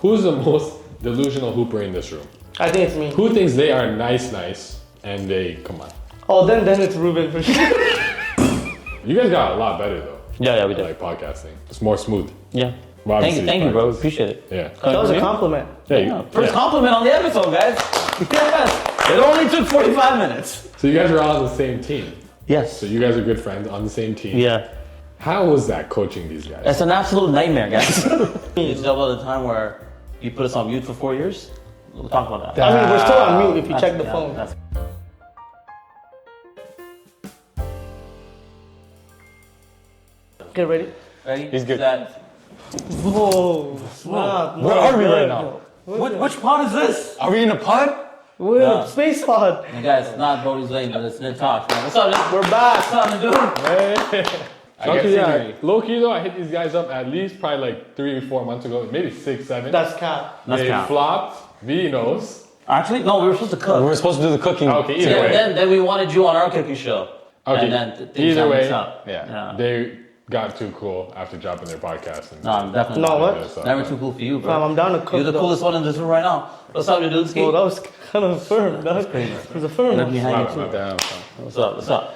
Who's the most delusional hooper in this room? I think it's me. Who thinks they are nice, and they, come on. Oh, then it's Ruben for sure. You guys got a lot better though. Yeah, we did. Like podcasting. It's more smooth. Yeah. Well, Thank you, bro. Appreciate it. Yeah. That was a compliment. First compliment on the episode, guys. Yes. It only took 45 minutes. So you guys are all on the same team. Yes. So you guys are good friends on the same team. Yeah. How was that coaching these guys? It's an absolute nightmare, guys. It's about the time where you put us on mute for 4 years. We'll talk about that. I mean, we're still on mute if you check the phone. Okay, ready? Ready? He's good. Whoa. Snap. Where are we right now? Which pod is this? Are we in a pod? We're in a space pod. Hey guys, it's not Brody's Lane, but it's NidTalks, man. What's up, man? We're back. What's up, dude? Low-key though, I hit these guys up at least probably like 3 or 4 months ago, maybe 6, 7. That's cap. They flopped. V knows. Actually, no, we were supposed to cook. We were supposed to do the cooking. Okay, either way. Then we wanted you on our cooking show. Okay, And then either way, Yeah. they got too cool after dropping their podcast. And No, I'm definitely No, not. what? Never too cool for you, bro. Fam, I'm down to cook. You're the though. coolest one in this room right now. What's up, dude? Well, that was kind of firm. That's crazy. It was a firm Let me one. hang it too. Damn. What's up? What's up?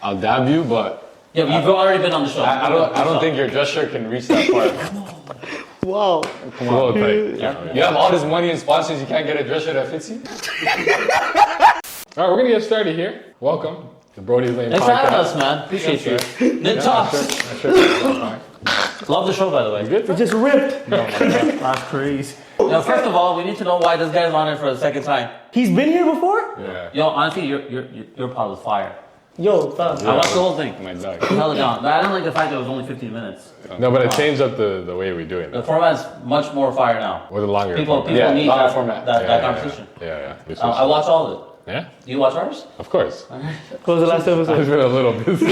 I'll dab you, but Yeah, but you've already been on the show. I don't think your dress shirt can reach that part. Wow. Come on, You have all this money and sponsors, you can't get a dress shirt that fits you? All right, we're gonna get started here. Welcome to Brody's Lane Thanks for having podcast. us, man. Appreciate you. NidTalks. Sure. Love the show, by the way. You good? It just ripped. That's crazy. Now, first of all, we need to know why this guy's on it for the second time. He's been here before? Yeah. Yo, honestly, your pod was fire. Yo, fam. I watched the whole thing. My dog. Held it down. But I didn't like the fact that it was only 15 minutes. No, but it changed up the way we do it The now. format's much more fire now. With a longer People format. need longer that, format. that conversation. Yeah. I watch all of it. Yeah? Do you watch ours? Of course. What was the last I've episode? been a little busy.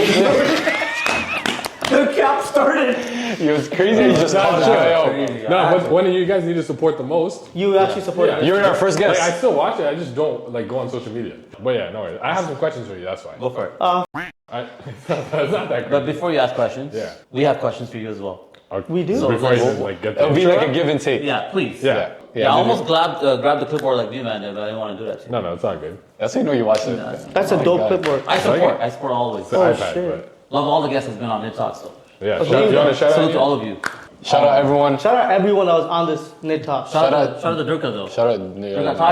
The cap started. It was crazy. You just called this guy out. No, but one of you guys need to support the most. You actually supported Yeah. us. You were our first Like, guest. I still watch it, I just don't like go on social media. But yeah, no worries. I have some questions for you, that's why. Go for it. It's not that But great. before you ask questions, Yeah. we have questions for you as well. We do? So Before you let's- just like get It'll there. be like a give and take. Yeah, please. Yeah. I almost grabbed the clipboard like you, man, but I didn't want to do that to you. No, it's not good. That's how you know you watched it. That's a dope clipboard. I support always. It's an Oh, iPad, shit. Love all the guests that's been on NidTalks though. but yeah. Okay. Do you want to shout Salute to out? all of you. Shout out everyone. Shout out everyone that was on this NidTalks. Shout out to Durka though. Shout out. And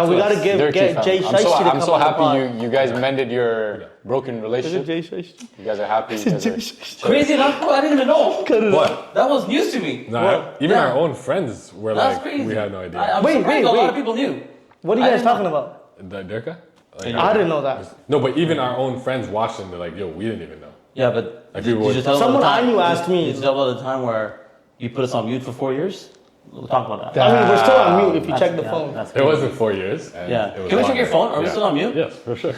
we gotta Dirty get fam. Jay I'm Shiesty so, to I'm come so on the happy pod. you guys mended your broken Is it relationship. Jay Shiesty? You guys are happy. You guys are, Crazy enough, bro, I didn't even know. What? That was news to me. No, even Yeah. our own friends were That's like, crazy. we had no idea. I'm Wait, surprised a lot wait. of people knew. What are you I guys didn't talking about? The Durka? Like, I didn't know that. No, but even our own friends watched them. They're like, yo, we didn't even know. Yeah, but Like did people you would- just tell Someone about the I time, knew asked me. Did you tell about the time where you put us on mute for 4 years? We'll talk about that. I mean, we're still on mute if you That's- check the yeah, phone. that's It crazy. wasn't 4 years. And Yeah. it was Can we check longer. your phone? Are we Yeah. still on mute? Yes, for sure.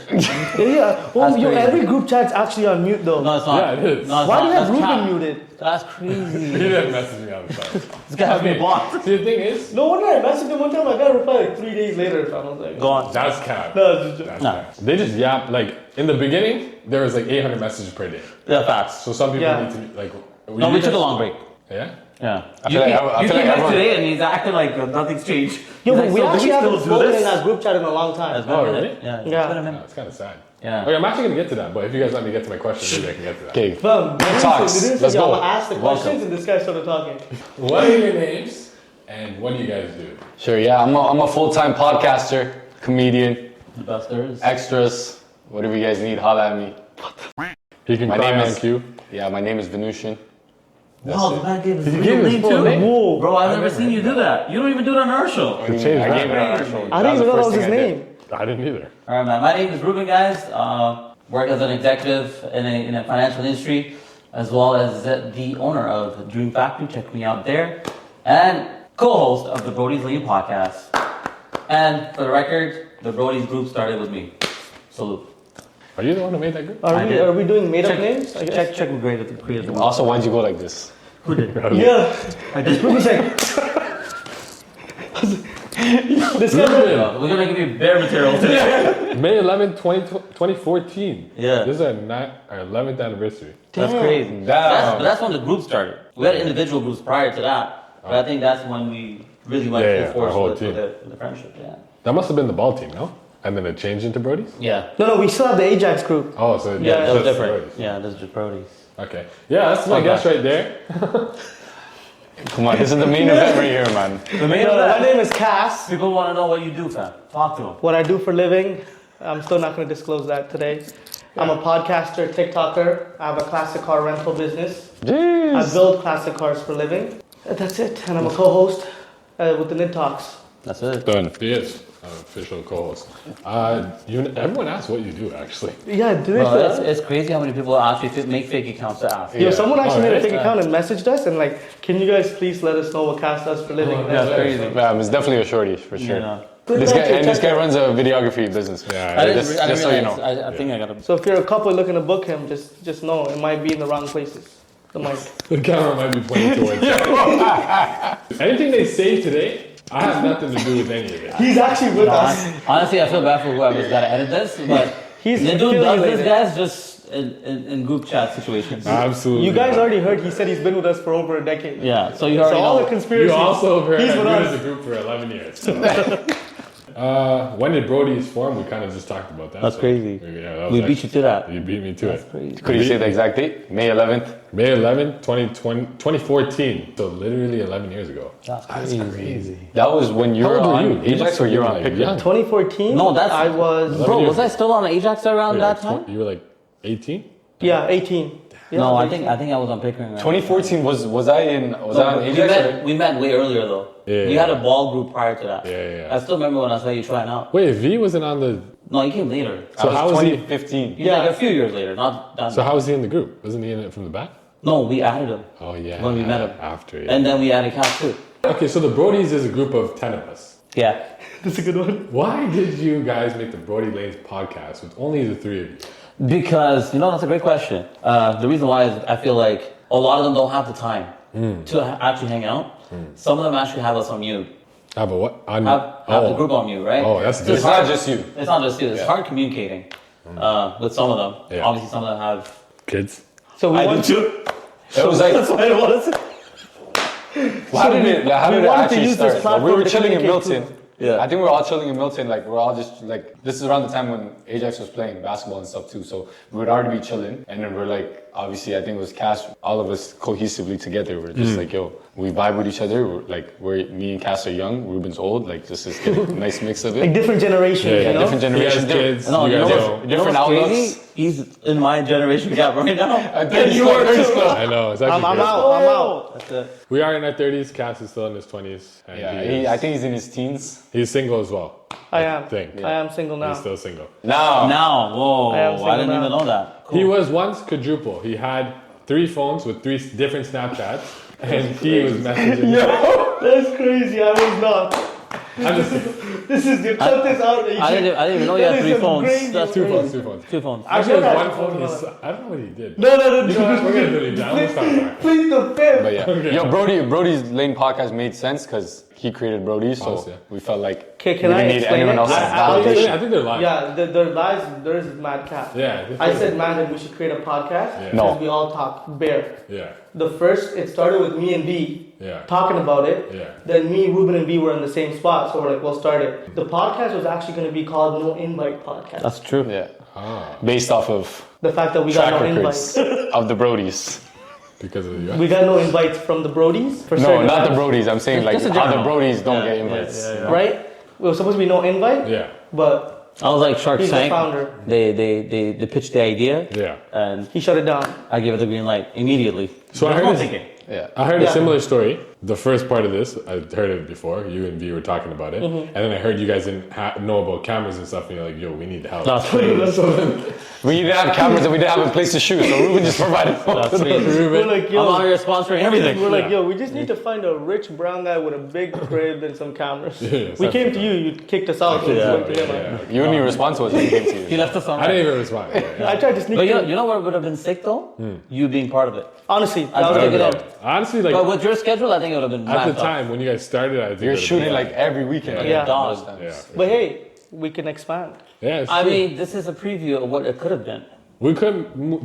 Yeah. Well, That's yo, crazy. every group chat's actually on mute though. No, it's not. Yeah, it is. No, it's Why not. do you have That's cap. Ruben muted? That's He crazy. didn't message me on the phone. This guy has me blocked. See, the thing is, No wonder I messaged him one time. I got a reply like 3 days later. I was like, Go on. that's cap. No, it's just That's No. cap. They just yap. Like, in the beginning, there was like 800 messages per day. Yeah, facts. So some people Yeah. need to, like... No, we took a long break. Yeah? Yeah. I feel like you I feel came like back everyone- today and he's acting like nothing's changed. yo, He's but like, we so do actually haven't still do spoken in this? that group chat in a long time. It's been Oh, a minute. really? Yeah, Yeah. it's been a minute. It's kind of sad. Yeah. Okay, I'm actually going to get to that, but if you guys let me get to my question, maybe I can get to that. Okay. Fam, Talks. they didn't Let's say go. y'all asked the questions and this guy started talking. What are your names, and what do you guys do? Sure, yeah. I'm a full-time podcaster, comedian, The best there is. extras, whatever you guys need, holla at me. He can My cry name on is- cue. Yeah, my name is Venusian. Wow, the man gave his He real gave his name full too? name? Whoa. Bro, I've never seen you do that. You don't even do it on our show. I changed gave that. it on our show. I didn't even know that was his the first thing I did. name. I didn't either. All right, man. My name is Ruben, guys. Work as an executive in a financial industry, as well as the owner of Dream Factory. Check me out there. And co-host of the Brody's Lane podcast. And for the record, the Brody's group started with me. Salute. Are you the one who made that group? I did. Are we doing made up names? I guess. Check who created the Also, why'd you go like this? Who did? Yeah. I did. Ruben's like, this guy. We're gonna give you bare material today. May 11th, 2014. Yeah. This is our 11th anniversary. That's crazy. Damn. That's when the group started. We had individual groups prior to that, but I think that's when we really went Yeah, full our whole force with team. the friendship. Yeah. That must have been the ball team, no? And then it changed into Brodies? Yeah. No, we still have the Ajax group. Oh, so Yeah, That was just different. Brodies. Yeah, this is just Brodies. Okay. Yeah, that's my Okay. guess right there. Come on, this is the main event right here, man. The main My name is Cass. People want to know what you do, fam. Talk to them. What I do for living, I'm still not going to disclose that today. I'm a podcaster, TikToker. I have a classic car rental business. I Jeez. build classic cars for a living. That's it. And I'm a co-host with the NidTalks. That's it. Done. He is an official co-host. Everyone asks what you do, actually. Yeah, do they Bro, say it's, that? it's crazy how many people actually make fake accounts to ask. Yo, someone actually made a Alright. fake account and messaged us and like, can you guys please let us know what Cass does for a living? Oh, That's crazy. It's definitely a shorty, for sure. Yeah. This guy runs a videography business. Yeah, I didn't, just- I didn't just so you realize. know. I think I gotta. So if you're a couple looking to book him, just know it might be in the wrong places. The mic. the camera might be pointing towards you. Anything they say today, I have nothing to do with any of it. He's actually with us. Honestly, I feel bad for whoever's gotta edit this, but He's the dude does this, affiliated. guys, just in group chat situations. Absolutely. You guys not. already heard he said he's been with us for over a decade. Yeah, so you So already all the know. conspiracies. You also heard He's I've with been us. as a group for 11 years. So. When did Brodies form? We kind of just talked about that. That's crazy. Yeah, that was We beat you to that. You beat me to That's it. crazy. Could you say the exact date? May 11th? May 11th, 2014. So literally 11 years ago. That's crazy. That was when you How were old were on you? Ajax must or have you were been, on like, Picker? young. 2014. No, that's- I was. 11 Bro, years was I still on Ajax around that time? You were like 18? Yeah, 18. Yeah, No, I 18. think I was on Pickering. right? 2014 was I on we Ajax? met, we met way earlier though. Yeah, We yeah. had a ball group prior to that. Yeah. I still remember when I saw you trying out. Wait, V wasn't on the. No, you came later. So how was he? 2015. Yeah, like a few years later, not that. So how was he in the group? Wasn't he in it from the back? No, we added him. Oh yeah. When we met him. After. Yeah. And then we added Cass too. Okay, so the Brodies is a group of 10 of us. Yeah. That's a good one. Why did you guys make the Brody Lanes podcast with only the three of you? Because, that's a great question. The reason why is I feel like a lot of them don't have the time to actually hang out. Some of them actually have us on mute. Have a what? On, Have the group on mute, right? Oh, that's So good. it's It's not hard- just you. It's not just you. It's hard communicating with some of them. Yeah. Obviously, some of them have. Kids. So we I do want too. It was like, That's why I want to say. how did it we actually wanted to use this start? Like, we platform were to chilling in communicate Milton. too. Yeah. I think we were all chilling in Milton. Like, we're all just like, this is around the time when Ajax was playing basketball and stuff too. So we would already be chilling. And then we're like, obviously, I think it was Cass, all of us cohesively together. We're just like, yo, we vibe with each other. Me and Cass are young. Ruben's old. Like, this is getting a nice mix of like it. different generations, Yeah, you know? different He has generations. kids. No, you you know guys what's, know. you know what's Different crazy? outlooks. He's in my generation gap right now. And And you are too. I know. It's actually I'm crazy. out. I'm out. That's it. We are in our 30s. Cass is still in his 20s. And Yeah, I think he's in his teens. he's single as well. I am. think. I am single now. He's still single. Now, Whoa, I am I, single didn't now. even know that. Cool. He was once quadruple. He had 3 phones with 3 different Snapchats. And he was messaging. That's crazy. I was not. I'm just This is you cut this out. I didn't even know you That had is 3 some phones. crazy- That's 2 crazy. phones, 2 phones. 2 phones. Actually, it was got one that. phone. I don't know what he did. No. You know what? We're gonna delete that. I'm gonna stop that. Please the fifth. but yeah. Yo, Brody's Lane podcast made sense because he created Brody's. So Awesome. we felt like Okay, we can I didn't need explain anyone it? else's I'll tell you- validation. I think they're lying. Yeah, the lies. There is mad cap. Yeah. I said, man, that we should create a podcast. Yeah. No. Because we all talk bare. Yeah. It started with me and B Yeah. talking about it. Yeah. Then me, Ruben, and B were in the same spot, so we're like, we'll start it. The podcast was actually going to be called No Invite Podcast. That's true. Yeah. Ah, Based off of The fact that we track got no records invites. of the Brody's. because of the US. We got no invites from the Brodies. For No, certain not the times, Brody's. I'm saying like Just in how the general. Brody's don't Yeah, get invites. yeah, yeah, you know? Right? It was supposed to be no invite, Yeah. but I was like Shark he's the Tank. founder. They pitched the idea, Yeah. and He shut it down. I gave it the green light immediately. So I There's heard no this- thinking. Yeah. I heard a Yeah. similar story. The first part of this, I heard it before. You and V were talking about it, and then I heard you guys didn't know about cameras and stuff. And you're like, "Yo, we need help." That's crazy. So then, We didn't have cameras and we didn't have a place to shoot, so Ruben just provided one. That's crazy. We're Ruben, like, I'm out yo, here sponsoring everything. we're like, Yeah. yo, we just need to find a rich brown guy with a big crib and some cameras. Yeah, We something came to you, you kicked us out. So we Yeah, went to him. yeah. You and me were responsible to came to He you. left us on I didn't red. even respond. Yeah. I tried to sneak But in. you know what would have been sick though? You being part of it. Honestly, I that was think a it good up. Honestly, like But with your schedule, I think it would have been at the wrapped up. time when you guys started, I think You're it would've shooting been like every weekend. Yeah. Dog. yeah. But hey, we can expand. Yeah, it's I true. mean, this is a preview of what it could have been. we could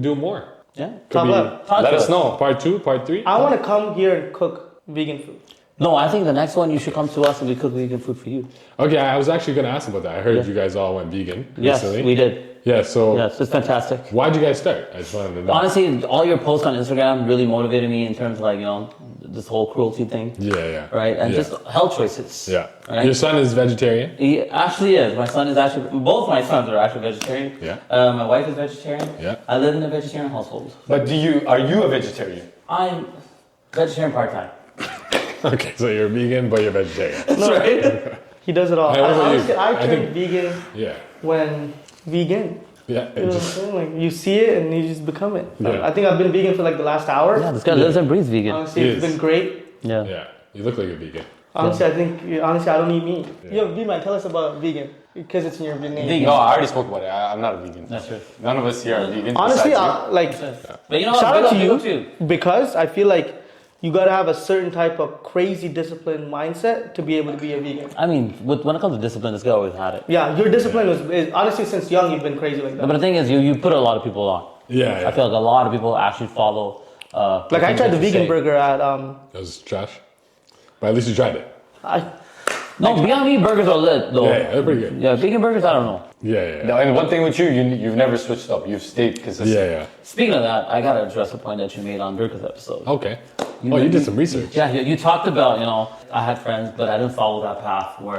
do more. Yeah. Could be Collab. Talk Let to us know. part 2, part 3. I want to come here and cook vegan food. No, I think the next one you should come to us and we cook vegan food for you. Okay, I was actually going to ask about that. I heard you guys all went vegan recently. Yes, we did. Yeah, so Yes, it's fantastic. why'd you guys start? I just wanted to know. Honestly, all your posts on Instagram really motivated me in terms of like, this whole cruelty thing. Yeah. Right? And Yeah. just health choices. Yeah. Right? Your son is vegetarian? He actually is. My son is actually, both my sons are actually vegetarian. Yeah. My wife is vegetarian. Yeah. I live in a vegetarian household. But are you a vegetarian? I'm vegetarian part-time. Okay, so you're vegan, but you're vegetarian. That's right. He does it all. Hey, what about you? Honestly, I I turned think- vegan Yeah. when vegan. Yeah. You It know what I'm just, saying? Like, you see it and you just become it. Yeah. I think I've been vegan for like the last hour. Yeah, this guy lives and breathes vegan. Honestly, He it's is. been great. Yeah. yeah. You look like a vegan. Honestly, I don't eat meat. Yo, B-Man, tell us about vegan. Because it's in your name. Vegan. No, I already spoke about it. I'm not a vegan. That's true. None of us here are vegan. Honestly, besides like, But you know what? shout out to Big you up too. because I feel like you gotta have a certain type of crazy disciplined mindset to be able to be a vegan. I mean, when it comes to discipline, this guy always had it. Yeah, your discipline is honestly since young you've been crazy like that. But the thing is, you put a lot of people on. Yeah. I feel like a lot of people actually follow. Like I tried the vegan burger at That was trash. But at least you tried it. No, Beyond Meat burgers are lit though. Yeah, they're pretty good. Yeah, vegan burgers, I don't know. Yeah. No, and one thing with you've never switched up. You've stayed consistent. Yeah. Speaking of that, I gotta address a point that you made on Durka's episode. Okay. Oh, you did some research. Yeah, you talked about, I had friends, but I didn't follow that path where,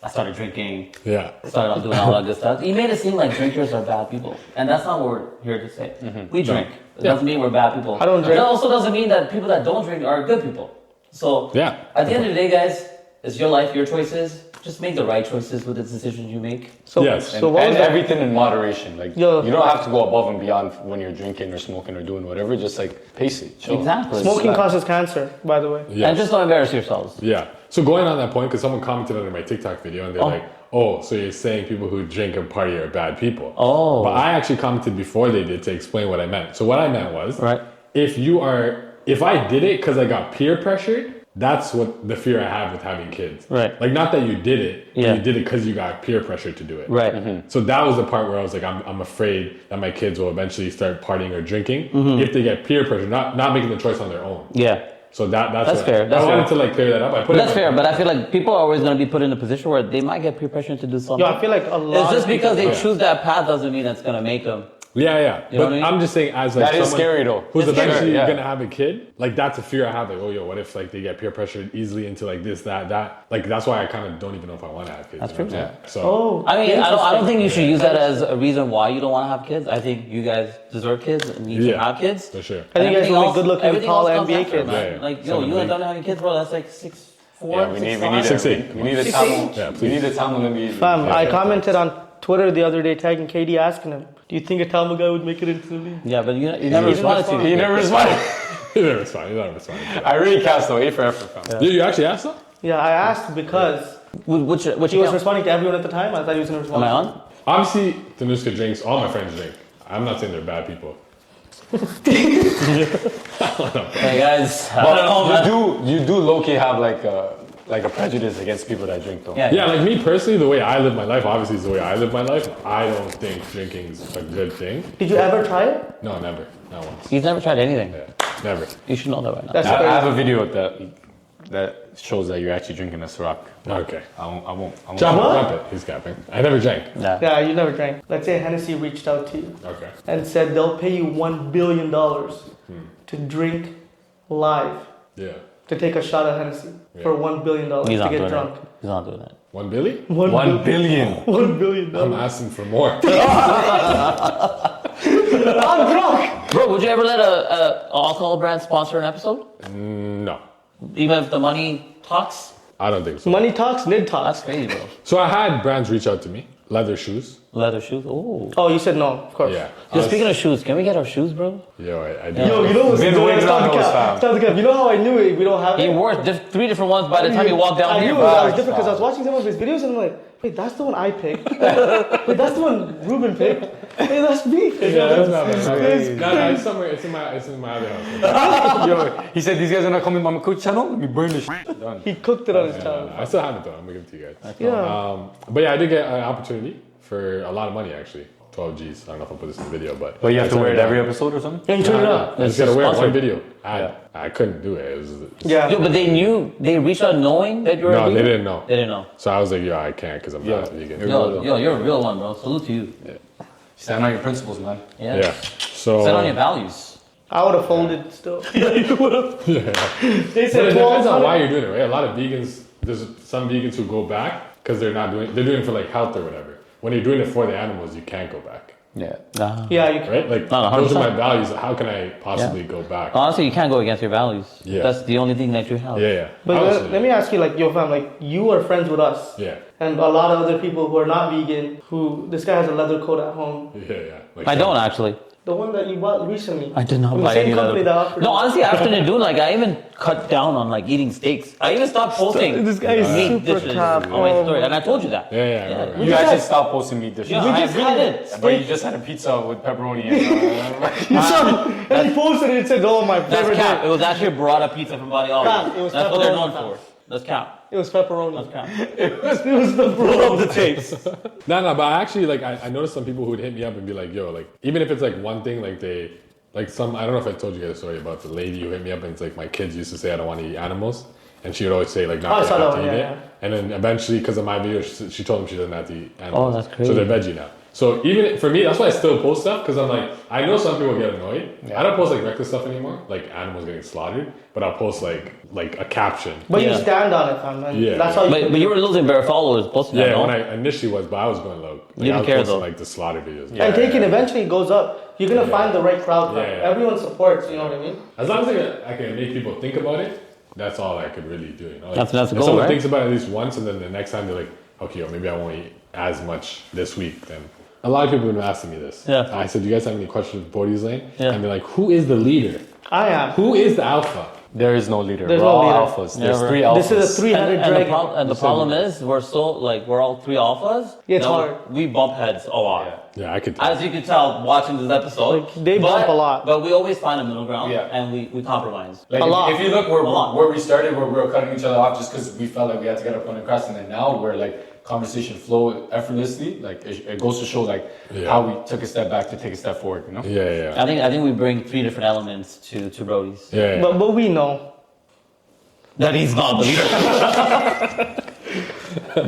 I started drinking, Yeah. started on doing all that good stuff. You made it seem like drinkers are bad people. And that's not what we're here to say. We drink. It doesn't mean we're bad people. I don't drink. It also doesn't mean that people that don't drink are good people. So, Yeah. at the end of the day, guys, it's your life, your choices. Just make the right choices with the decisions you make. So, Yes. so what and was that? everything in moderation. Like Yo. you don't have to go above and beyond when you're drinking or smoking or doing whatever. Just like pace it. Chill. Exactly. Smoking causes cancer, by the way. Yes. And just don't embarrass yourselves. Yeah. So going on that point, because someone commented under my TikTok video and they're like, oh, so you're saying people who drink and party are bad people. Oh. But I actually commented before they did to explain what I meant. So what I meant was, Right. if I did it because I got peer pressured, that's what the fear I have with having kids. Right. Like, not that you did it, but Yeah. you did it because you got peer pressured to do it. Right. So that was the part where I was like, I'm afraid that my kids will eventually start partying or drinking if they get peer pressure, not making the choice on their own. Yeah. So that's That's what, fair. That's I wanted fair. to like clear that up. I put That's it fair, but I feel like people are always going to be put in a position where they might get peer pressure to do something. Yo, I feel like a lot It's just of people- because they choose that path doesn't mean that's going to make them. Yeah. You know But what I mean? I'm just saying, as like That is someone scary, though. who's It's scary, eventually yeah. gonna have a kid, like that's a fear I have. Like, oh, yo, what if like they get peer pressured easily into like this, that. Like that's why I kind of don't even know if I want to have kids. That's you know true. what I'm saying? So Oh, I mean, I don't interesting. think you should use that as a reason why you don't want to have kids. I think you guys deserve kids and you should Yeah. have kids. for sure. I think you guys Everything will make else- good-looking, everything tall else comes NBA after, kids. man. Yeah. Like, Some you and league. done having kids, bro. That's like 6'4", Yeah, we need 6'8". we need a 6'8". Tamil. Yeah, we please. need a Tamil NBA. Fam, Yeah, I yeah, commented on Twitter the other day tagging KD asking him, do you think a Tamil guy would make it into the league? Yeah, but you never responded to He me. never responded. You never respond. You never respond. I really cast though. A for effort, fam. You actually asked them? Yeah, I asked because Which he was account? responding to everyone at the time. I thought he was going to respond. Am I on? Obviously, Danuska drinks. All my friends drink. I'm not saying they're bad people. Hey guys, I don't know, man. You do low key have like a prejudice against people that drink though. Yeah. Yeah, like me personally, the way I live my life, obviously is the way I live my life. I don't think drinking's a good thing. Did you ever try it? No, never. Not once. He's never tried anything. Yeah, never. You should know that right now. That's I have crazy. a video that shows that you're actually drinking a Ciroc. Okay. I won't. John, What? dump it. He's capping. I never drank. Yeah. Yeah, you never drank. Let's say Hennessy reached out to you Okay. and said they'll pay you $1 billion to drink live, Yeah. to take a shot at Hennessy for $1 billion He's to not get doing drunk. that. He's not doing that. 1 billion? 1 billion. $1 billion. I'm asking for more. I'm drunk. Bro, would you ever let a alcohol brand sponsor an episode? No. Even if the money talks? I don't think so. Money talks, NidTalks. That's crazy, bro. So I had brands reach out to me. Leather shoes. Leather shoes? Oh. Oh, you said no, of course. Yeah. Yo, speaking of shoes, can we get our shoes, bro? Yo, I do. Yo, you know what's Been waiting on those, fam. You know how I knew it? We don't have He it. wore 3 different ones by the time he walked down I here, knew bro. it. I was different because I was watching some of his videos and I'm like, wait, that's the one I picked. Wait, that's the one Ruben picked. Hey, that's me. Yeah, that's not bad. It's No, it's somewhere. It's in my other house. Yo, he said these guys are not coming on my coach channel. Let me burn this shit. Done. He cooked it on his channel. I still have it though. I'm gonna give it to you guys. Yeah. But yeah, I did get an opportunity for a lot of money actually. 12 G's. I don't know if I'll put this in the video, but. But you have I to turned wear it down. every episode or something? And turn it up. I just gotta wear it one sponsored. video. Yeah. I couldn't do it. It was, Yeah. Yo, but they reached out knowing that you were a No, they vegan? didn't know. They didn't know. So I was like, yo, I can't because I'm not vegan. Yo, you're a real one, bro. Salute to you. Stand on your principles, man. Yeah. Yeah. So. Stand on your values. I would have folded still. Yeah. They But said it depends on 1200. why you're doing it, right? A lot of vegans, there's some vegans who go back because they're doing it for like health or whatever. When you're doing it for the animals, you can't go back, Yeah. Yeah, you can. right? Like No, those are 100%. my values. How can I possibly go back? Honestly, you can't go against your values. Yeah. That's the only thing that you have. Yeah. But Obviously. let me ask you, like, yo, fam, like, you are friends with us. Yeah. And a lot of other people who are not vegan, this guy has a leather coat at home. Yeah. Like, I don't actually. The one that you bought recently. I did not From the buy same any of company that. that offered No, it. honestly, after Nidun, like I even cut down on like eating steaks. I even stopped posting This guy is meat super dishes cap. on my story, and I told you that. Yeah. I remember. You actually stopped posting meat dishes. Yeah, We I just really had did. But you just had a pizza with pepperoni and You saw, and he posted it and said, oh, my That's favorite cap. day. It was actually a burrata pizza from Body Olive. Cap, it was That's what they're known pepperoni, for. That's cap. It was pepperoni. That's cap. It was the bro of the tapes. No, but I actually like I noticed some people who would hit me up and be like, yo, like even if it's like one thing, like they like some I don't know if I told you guys a story about the lady who hit me up and it's like my kids used to say I don't want to eat animals. And she would always say like Oh, I not saw to have that to one, eat yeah, it. And then eventually because of my video, she told them she doesn't have to eat animals. Oh, that's crazy. So they're veggie now. So even for me, that's why I still post stuff because I'm like, I know some people get annoyed. I don't post like reckless stuff anymore, like animals getting slaughtered, but I'll post like a caption. But you Yeah. stand on it, fam. Man. Yeah. That's how you But you were losing bare followers posting that, Yeah, no? when I initially was, but I was going low. Like, You didn't I was care, posting, though. like the slaughter videos. And taking eventually goes up. You're gonna find the right crowd, fam. Yeah. Everyone supports, you know what I mean? As long as I can make people think about it, that's all I could really do. You know? Like, That's the if goal, someone right? thinks about it at least once, and then the next time they're like, okay, or maybe I won't eat as much this week. Then a lot of people have been asking me this. Yeah. I said, do you guys have any questions for Brodies Lane? Yeah. And they're like, who is the leader? I am. Who is the alpha? There is no leader. There's We're no all leader. alphas. There's Never. 3 alphas. This is a three-headed dragon. And the problem is we're all 3 alphas. Yeah, it's that hard. We bump heads a lot. Yeah, I could tell. As you can tell watching this episode. Like, they bump a lot. But we always find a middle ground Yeah. and we compromise. Like A lot. If you look A lot. where we started, where we were cutting each other off just because we felt like we had to get our point across, and then now we're like conversation flow effortlessly. Like it goes to show like how we took a step back to take a step forward. You know? Yeah. I think we bring 3 different elements to Brodies. Yeah. But we know. That he's not the leader.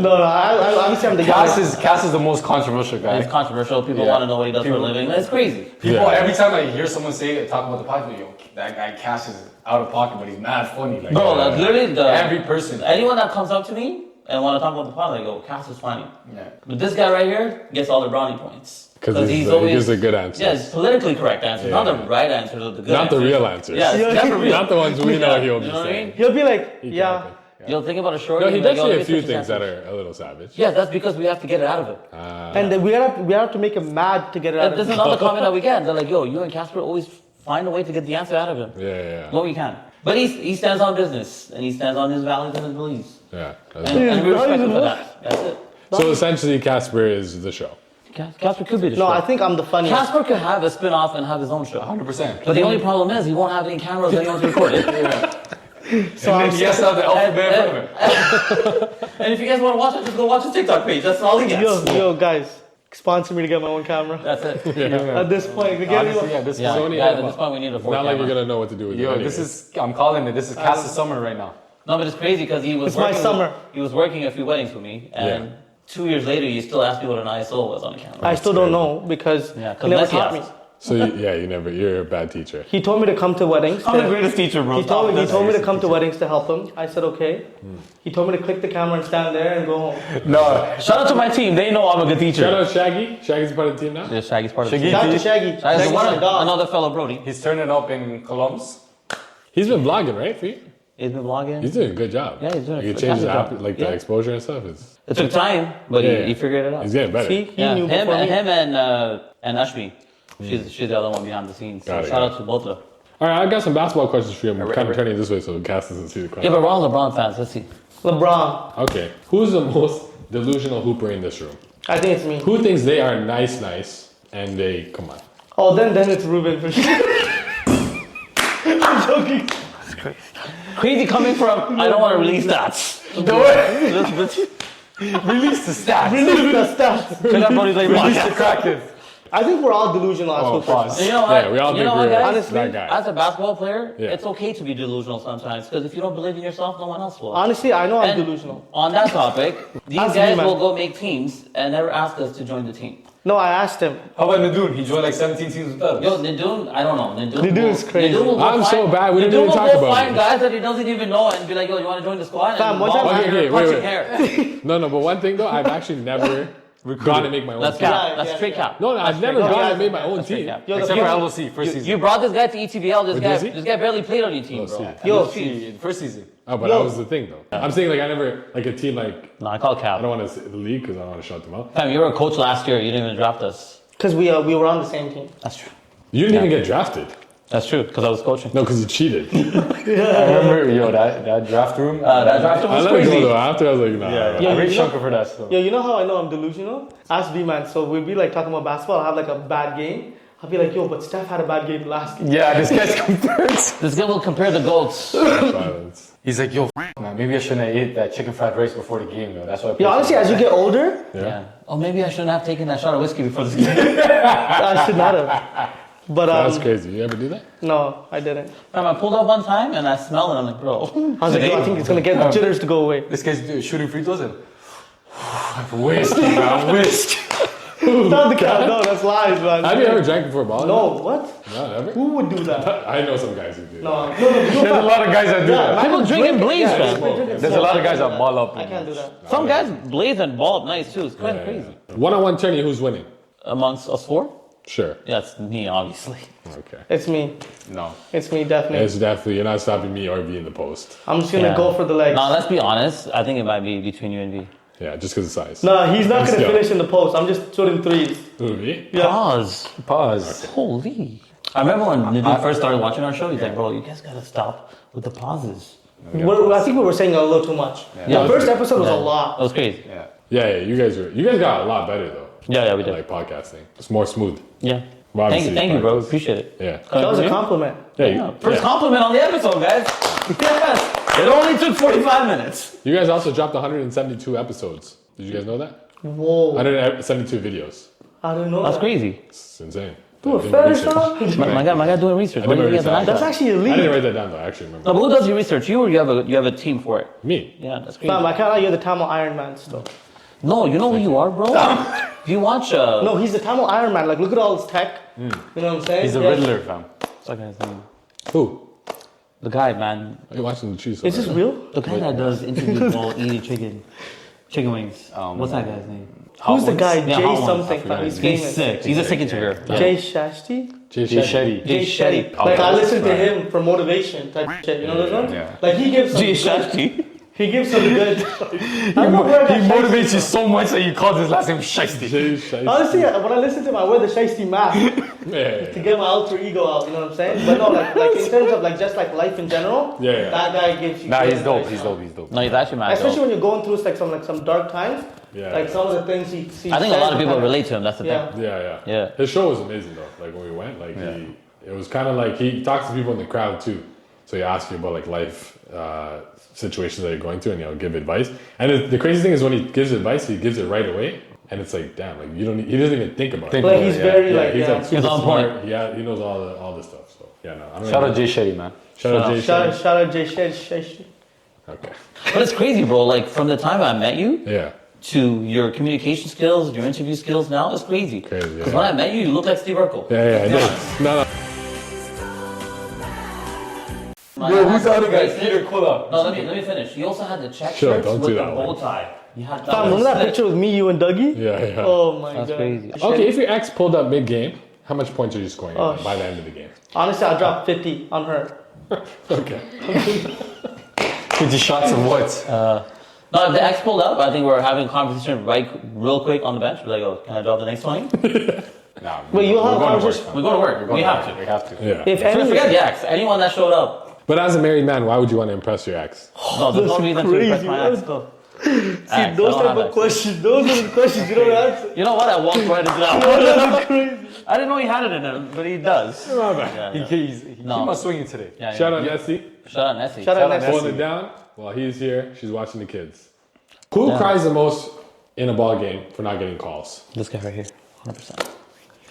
No, I obviously I'm the youngest. Cass is the most controversial guy. It's controversial. People Yeah. want to know what he does for a People- living. It's crazy. People, Yeah. every time I hear someone talk about the podcast, yo, that guy Cass is out of pocket, but he's mad funny. Like, Bro, that's literally every person. anyone that comes up to me and want to talk about the pod, I go, Cass is funny. Yeah. But this guy right here gets all the brownie points. Because he gives the good answers. Yeah, it's politically correct answers, not the right answers or the good Not the answers. real answers. Yeah, it's never real. Not the ones we know he'll be You know what I saying. mean? He'll be like, He yeah. can't. You'll think about a short. No, he does say a let me few switch this things that answer. are a little savage. Yeah, that's because we have to get it out of him. And then we have to make him mad to get it out This of is him. another comment that we get. They're like, yo, you and Casper always find a way to get the answer out of him. Yeah. What we can. But he stands on business and he stands on his values and his beliefs. Yeah. And we respect him for that. That's it. So essentially, Casper is the show. Casper could be the No, show. I think I'm the funniest. Casper could have a spin-off and have his own show. 100%. But the only problem is he won't have any cameras anyone's recording. So And I'm then he has to have the alphabet in front of him. And if you guys want to watch it, just go watch his TikTok page. That's all he gets. yo, guys, sponsor me to get my own camera. That's it. At this point, we get Honestly, at this Yeah, point. yeah, at this point we need a It's 4 not like camera. you're gonna know what to do with it. Yo, anyways. I'm calling it. This is Cass's summer right now. No, but it's crazy because he was It's my working. summer. He was working a few weddings with me, and 2 years later, you still ask me what an ISO was on the camera. I still don't know because Yeah, he never Messi taught me. asked. So you're a bad teacher. He told me to come to weddings. I'm the greatest teacher, bro. He told me to come to weddings to help him. I said okay. He told me to click the camera and stand there and go home. No. Shout out to my team. They know I'm a good teacher. Shout out Shaggy. Shaggy's part of the team now. Yeah, Shaggy's part of Shaggy. the team. Shout out to Shaggy. Shaggy's Shaggy's my dog. another fellow Brody. He's turning up in Columbus. He's been vlogging, right? For you? He's been vlogging. He's doing a good job. Yeah, he's doing a You changed the fantastic job. like Yeah. the exposure and stuff. It took time, but Yeah. he figured it out. He's getting better. See, he Yeah, knew him before me. and Ashmi. She's the other one behind the scenes. So Got it, shout got out to both of them. All right, I got some basketball questions for you. I'm kind of turning this way so Cass doesn't see the Yeah, question. but we're all LeBron fans. Let's see. LeBron. Okay, who's the most delusional hooper in this room? I think it's me. Who thinks they are nice, and they come on? Oh, then it's Ruben for sure. I'm joking. Crazy coming from. I don't want to release stats. Release the stats. Release the stats. Collab Brodies like Release the podcast. crackers. I think we're all delusional as Oh, football. pause. You know what? Yeah, we all you know think what, we're guys? Honestly, that guy. As a basketball player, Yeah. it's okay to be delusional sometimes because if you don't believe in yourself, no one else will. Honestly, I know I'm And delusional. On that topic, these Ask me, guys man. will go make teams and never ask us to join the team. No, I asked him. How about Nadoon? He joined like 17 teams with us. Yo, Nidun, I don't know. Nidun is crazy. Nidun will go I'm so find- bad, we didn't Nidun even will talk go about find it. guys that he doesn't even know and be like, yo, you want to join the squad? Fam, and one time ball I- him Okay, and punch wait. your hair. No, but one thing though, I've actually never gone to make my own That's team. cap. Yeah, That's yeah, straight yeah. cap. No, I've never straight gone cap. to make my own That's straight team. cap. Yo, Except the- for LOC, first season. You brought this guy to ETBL. Wait, does he? This guy barely played on your team, bro. LOC. Yo, LOC, first season. Oh, but Yo. that was the thing though. I'm saying like I never like a team like No, I call I cap. don't want to say the league because I don't want to shut them out. Fam, you were a coach last year. You didn't even draft us. Because we were on the same team. That's true. You didn't even get drafted. That's true, because I was coaching. No, because you cheated. I remember, yo, that draft room. That draft I was let it crazy. go though. After I was like, nah. Yeah, I rate you know- Shunker for that still. Yo, you know how I know I'm delusional? Ask B-Man. So we'd be like talking about basketball. I'll have like a bad game. I'll be like, yo, but Steph had a bad game last game. Yeah, this guy's compared. This guy will compare the goats. Violence. He's like, yo, man, maybe I shouldn't have ate that chicken fried rice before the game, though. That's why I Yeah, honestly, as you get older, Yeah. Oh, maybe I shouldn't have taken that shot of whiskey before this game. I should not have. But That's crazy. You ever do that? no, I didn't. Fam, I pulled up one time and I smelled it. I'm like, bro. I was like, yo, I think it's gonna get the jitters to go away. This guy's shooting free throws and whiskey, man, whiskey. Not the cat. No, that's lies, man. Have you ever drank before ball? No, what? No, never. Who would do that? I know some guys who do. No, There's a lot of guys that do that. People drinking blaze, Yeah, fam. people drinking There's a lot of guys that ball up. I can't do that. Some guys blaze and ball up nice too. It's kind of crazy. One-on-one tourney, who's winning? Amongst us four? Sure. Yeah, it's me, obviously. Okay. It's me. No. It's me, definitely. It's definitely, you're not stopping me or V in the post. I'm just gonna Yeah. go for the legs. Now, let's be honest. I think it might be between you and V. Yeah, just because of size. No, he's not gonna Still. finish in the post. I'm just shooting threes. Who, me? Yeah. Pause. Pause. Holy. I remember when Nidhi first started watching our show, he's like, bro, you guys gotta stop with the pauses. I think we were saying a little too much. Yeah. The first episode was a That lot. was crazy. Yeah. Yeah, you guys got a lot better though. Yeah, we at, did. like podcasting. It's more smooth. Yeah. Well, Thank you, obviously, bro. practice. Appreciate it. Yeah. That was a Coming from you? compliment. Yeah, Yeah. First compliment on the episode, guys. Yes. It only took 45 minutes. You guys also dropped 172 episodes. Did you guys know that? Whoa. 172 videos. I didn't know That's that. crazy. It's insane. Do a I did fetish, research. huh? My guy doing research. I What did do you my get the research. That's night? actually I didn't elite. write that down though. I actually remember. No, but who does your research? You or you have a team for it? Me. Yeah, that's crazy. Fam, I can't lie, you're the Tamil Iron Man still. No, you know who you are, bro? If you watch No, he's the Tamil Iron Man. Like, look at all his tech. You know what I'm saying? He's a Yeah. Riddler, fam. what's that guy's name? Who? The guy, man. Are you watching the cheese? Is this real? The guy that does interviews while eating chicken wings. What's that guy's name? Who's the guy? Yeah, Jay Hot Ones. something. I forgot Fam. He's his He's famous. sick. He's a sick interviewer. Yeah. Jay Shashti? Jay Jay Shetty. Shetty. Jay Shetty. Like, I listen to him for motivation type shit. You know those ones? Yeah. Like, he gives some Jay good. Shashti. He gives some good. I don't know where I got He Shiesty motivates you from. so much that you call his last name Shiesty. Jay Shetty. Honestly, when I listen to him, I wear the Shiesty mask Yeah. to get my alter ego out. You know what I'm saying? But no, like in terms of like just like life in general, Yeah. that guy gives you. Nah, good he's dope. advice. He's dope. He's dope. No, he's actually mad Especially dope. when you're going through some dark times. Yeah. Like some of the things he sees. I think a lot of people relate to him. That's the Yeah. thing. Yeah. Yeah. His show was amazing though. Like when we went, like it was kind of like he talks to people in the crowd too. So he asks you about like life situations that you're going through, and he'll give advice. And the crazy thing is when he gives advice, he gives it right away, and it's like damn, like you don't. He doesn't even think about it. Like he's very Yeah, like he's like super He's on smart. point. Yeah, he knows all the stuff. So yeah, no, I don't Shout know. out Jay Shetty, man. Shout out Jay Shout Shetty. out Jay Shetty. Okay. But it's crazy, bro. Like from the time I met you Yeah. to your communication skills, your interview skills now, it's crazy. Crazy, Because yeah. when I met you, you look like Steve Urkel. Yeah, I did. No. Yo, who's the other guy? Peter Kulla. No, let me finish. You also had the check Sure, shirts don't with do the that bow one. tie. You had Fam, remember that picture with me, you, and Dougie? Yeah. Oh my That's god. crazy. Okay, if your ex pulled up mid game, how much points are you scoring Oh, by the end of the game? Honestly, I dropped 50 on her. Okay. 50 shots of what? No, if the ex pulled up, I think we're having a conversation real quick on the bench. We're like, oh, can I drop the next 20? Nah, Wait, you'll have a we're going to work, conversation. fam. We go to work. We have to. We have to. Yeah. If any, Forget the ex. Anyone that showed up. But as a married man, why would you want to impress your ex? No, there's no That's reason to crazy, impress my man. ex. Go. see, those type of questions, those are the questions you don't answer. You know what? I walked right into that one. That's crazy. I didn't know he had it in him, but he does. He keep on swinging today. Yeah, Shout yeah. out Nessie. Shout out Nessie. Shout out Nessie. Holding it down while he's here. She's watching the kids. Who cries the most in a ball game for not getting calls? This guy right here, 100%.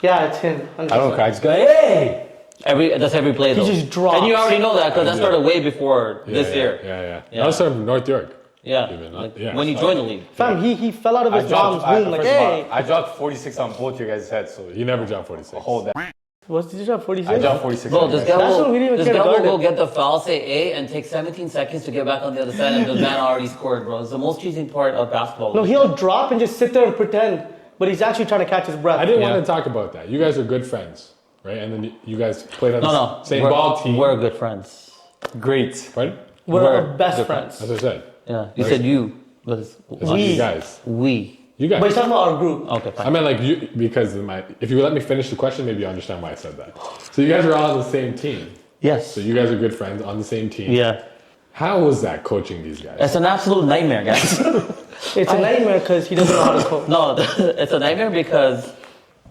Yeah, it's him. I don't cry. I just go, hey! That's every play though. He just drops. And you already know that because that started way before this year. Yeah. Yeah. That was from North York. Yeah. Even, Like, yeah. when you joined the league. Fam, he fell out of his mom's womb like, first of all, hey. I dropped 46 on both your guys' heads, so You never dropped 46. hold that. What did you drop, 46? I dropped 46 Bro, on you this guys. guy That's will, when we didn't even this care to guy will guard go it. get the foul, say A, and take 17 seconds to get back on the other side, and the man already scored, bro. It's the most cheating part of basketball. No, he'll drop and just sit there and pretend, but he's actually trying to catch his breath. I didn't Yeah. want to talk about that. You guys are good friends, right? And then you guys played on No, the same we're, ball team. We're good friends. Great. Pardon? We're we're best good friends. That's what I said. Yeah. You said you, but it's It's not you guys. we. You guys. But he's talking about our group. Okay, I fine. meant like you, because if you let me finish the question, maybe you understand why I said that. So you guys are all on the same team. Yes. So you guys are good friends on the same team. Yeah. How was that coaching these guys? It's an absolute nightmare, guys. It's a nightmare because he doesn't know how to coach. No, it's a nightmare because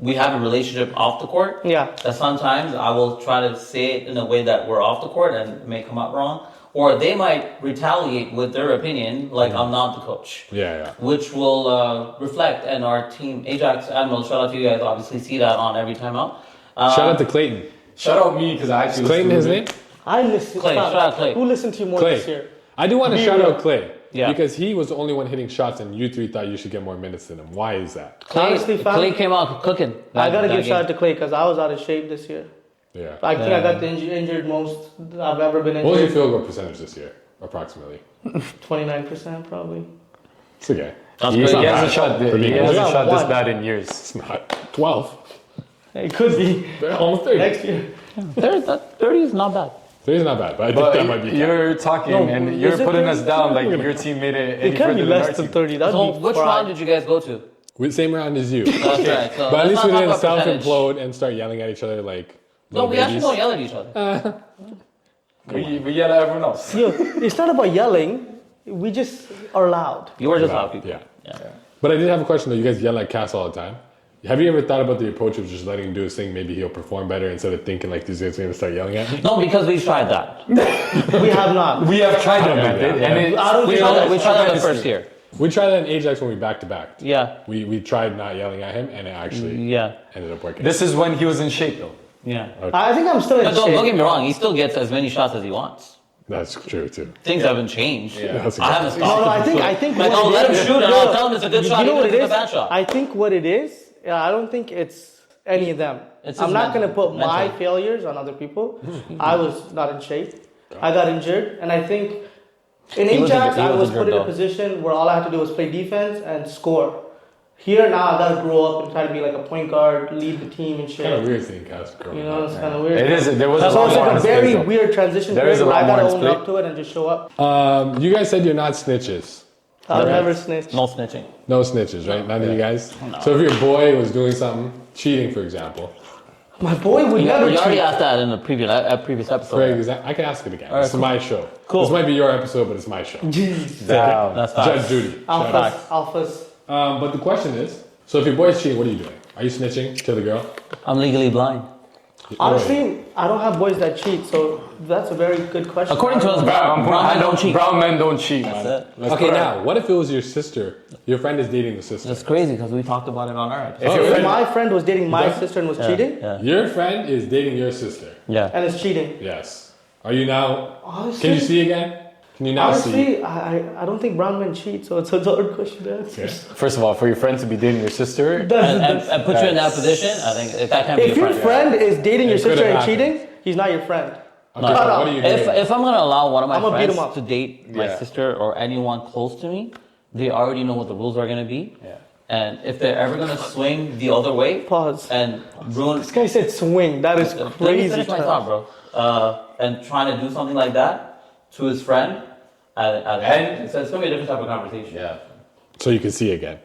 we have a relationship off the court. Yeah. That sometimes I will try to say it in a way that we're off the court and it may come out wrong. Or they might retaliate with their opinion, like I'm not the coach. Yeah. Which will reflect in our team. Ajax Admiral, shout out to you guys, obviously see that on every timeout. Shout out to Clayton. Shout out me, because I actually Is Clayton his name? I listened. Clay, fam, shout out Clay. Who listened to you more Clay. this year? I do want to Be shout real. out Clay. Yeah. Because he was the only one hitting shots and you three thought you should get more minutes than him. Why is that? Honestly, fam, Clay came out cooking. I gotta that give game. shout out to Clay because I was out of shape this year. Yeah. I think I got the injured most I've ever been What was your injured. field goal percentage this year, approximately? 29% probably. It's okay. That's He great. hasn't shot, For me, he hasn't yeah, shot this one. bad in years. It's not 12. It could be Almost 30. next year. 30 is not bad. 30 is not bad, but I think But that might be. you're talking No, and you're is it putting 30? us down like your team made it any It can further be than our less than team. 30. That'd So be which fried. round did you guys go to? Same round as you. That's right. So But at let's least we not didn't talk about percentage. self-implode and start yelling at each other like No, little we actually babies. don't yell at each other. We yell at everyone else. Yo, it's not about yelling. We just are loud. You were just loud people. Yeah. But I did have a question though. You guys yell at Cass all the time. Have you ever thought about the approach of just letting him do his thing? Maybe he'll perform better instead of thinking like these guys are going to start yelling at me? No, because we tried that. We have not. We have tried that Yeah, method, yeah. and it I don't We think tried that's that the tremendously. first year. We tried that in Ajax when we back-to-backed. Yeah. We tried not yelling at him and it actually Yeah. ended up working. This is when he was in shape, though. Yeah. I think I'm still in But don't get shape. me wrong, he still gets as many shots as he wants. That's true too. Things haven't changed. That's a I good haven't point. stopped. No, him. I think Like, what oh, it let him is- shoot and No, I'll tell him it's a good shot, You know even what if it it's a is? bad shot. I think what it is, I don't think it's any of them. It's I'm his not going to mental- put my mental. failures on other people. I was not in shape. I got injured, and I think in He was Ajax, injured- he I was was injured put in a though. position where all I had to do was play defense and score. Here now, I got to grow up and try to be like a point guard, lead the team and shit. Kind of weird seeing Cass growing You know, up. it's kind of weird. It is. There was a So lot it's more like on a his plate, very though. weird transition There period is a where lot I got to more on own his up to it and just show up. You guys said you're not snitches. I'll Correct. never snitch. No snitching. No snitches, right? None of you guys? So if your boy was doing something, cheating for example, My boy would You never already cheat. asked that in the previous episode. for example, I can ask it again. Alright, This is my show. Cool. This might be your episode, but it's my show. Jeez. Damn. That's Judge facts. Judy. Shout out. Alphas. But the question is, so if your boy's cheating, what are you doing? Are you snitching to the girl? I'm legally blind. Honestly, I don't have boys that cheat, so that's a very good question. According to us, brown men don't cheat. Brown men don't cheat, That's man. it. Let's Okay, put it- now, what if it was your sister? Your friend is dating the sister. That's crazy because we talked about it on our episode. Oh, If really? my friend was dating my Yeah. sister and was cheating, Yeah. Your friend is dating your sister. Yeah. and is cheating, Yes. Are you now? honestly, Can you see again? Can you now see? honestly, I don't think brown men cheat, so it's a hard question to answer. Okay. First of all, for your friend to be dating your sister, And put you in that position, I think that can't be If your your friend. friend is dating your It could've sister and happened. cheating, he's not your friend. Okay, No, so no. what are you doing? If I'm gonna allow one of my I'ma beat friends him up. to date my Yeah. sister or anyone close to me, they already know what the rules are gonna be. Yeah. And if they're ever gonna swing the other way Pause. and ruin, This guy said swing. That is let me crazy. finish my term. thought, bro. And trying to do something like that to his friend, it's gonna be a different type of conversation. yeah. So you can see again.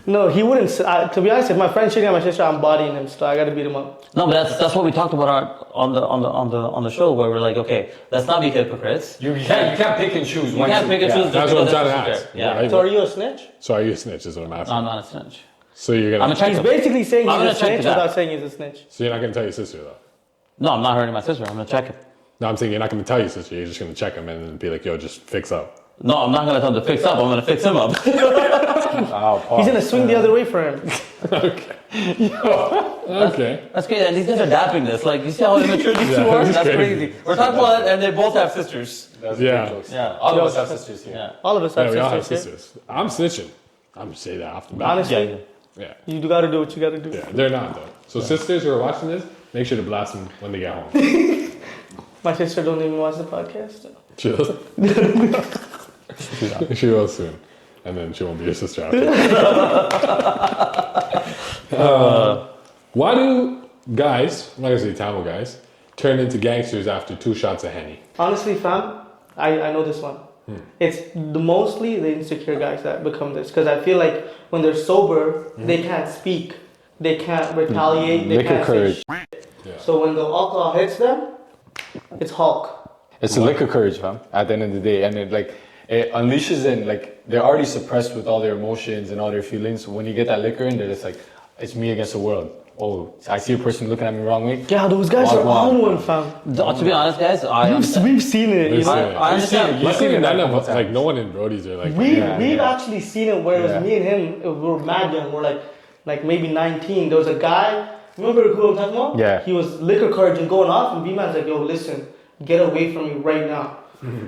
No, he wouldn't. To be honest, if my friend's cheating on my sister, I'm bodying him. So I got to beat him up. No, but that's what we talked about on the show where we're like, okay, let's not be hypocrites. You can't pick and choose. You can't pick and choose. That's just what I'm because trying to it's ask. sister. Yeah. Right? So are you a snitch? So are you a snitch? Is what I'm No, asking. I'm not a snitch. So you're I'm gonna. a check He's him. basically saying I'm he's a gonna check snitch to that. without saying he's a snitch. So you're not gonna tell your sister though. No, I'm not hurting my sister. I'm gonna check him. No, I'm saying you're not gonna tell your sister. You're just gonna check him and then be like, "Yo, just fix up." No, I'm not gonna tell him to fix up. I'm gonna fix him up. Oh, He's gonna swing the other way for him. Okay. Okay. That's crazy. And these guys are dapping this. Like, you see how immature these two Yeah, are? this is That's crazy. crazy. We're talking about it, and they both have sisters. That's Yeah. jokes. Yeah. All of us have sisters here. Yeah. All of us Yeah, have we all have sisters. sisters. I'm snitching. I'm gonna say that off the bat. Honestly, Yeah. Yeah. you gotta do what you gotta do. Yeah, they're not though. So sisters who are watching this, make sure to blast them when they get home. My sister don't even watch the podcast. She will. She will soon, and then she won't be your sister after. Why do guys, I'm not gonna say Tamil guys, turn into gangsters after 2 shots of Henny? Honestly, fam, I know this one. It's mostly the insecure guys that become this because I feel like when they're sober, they can't speak, they can't retaliate, they Liquor can't courage. say Yeah. So when the alcohol hits them, it's Hulk. It's a liquor courage, fam. At the end of the day, and it unleashes in like they're already suppressed with all their emotions and all their feelings. When you get that liquor in, they're just like, it's me against the world. Oh, I see a person looking at me wrong way. Yeah, those guys are on one, fam. To be honest, guys, I understand. We've seen it. You know? I understand. Luckily, none of couple us, like no one in Brodies are like. We've actually seen it where it was Yeah. me and him. We were mad young. We're like maybe 19. There was a guy. Remember who I'm talking about? Yeah. He was liquor courage and going off, and B-Man's like, "Yo, listen, get away from me right now."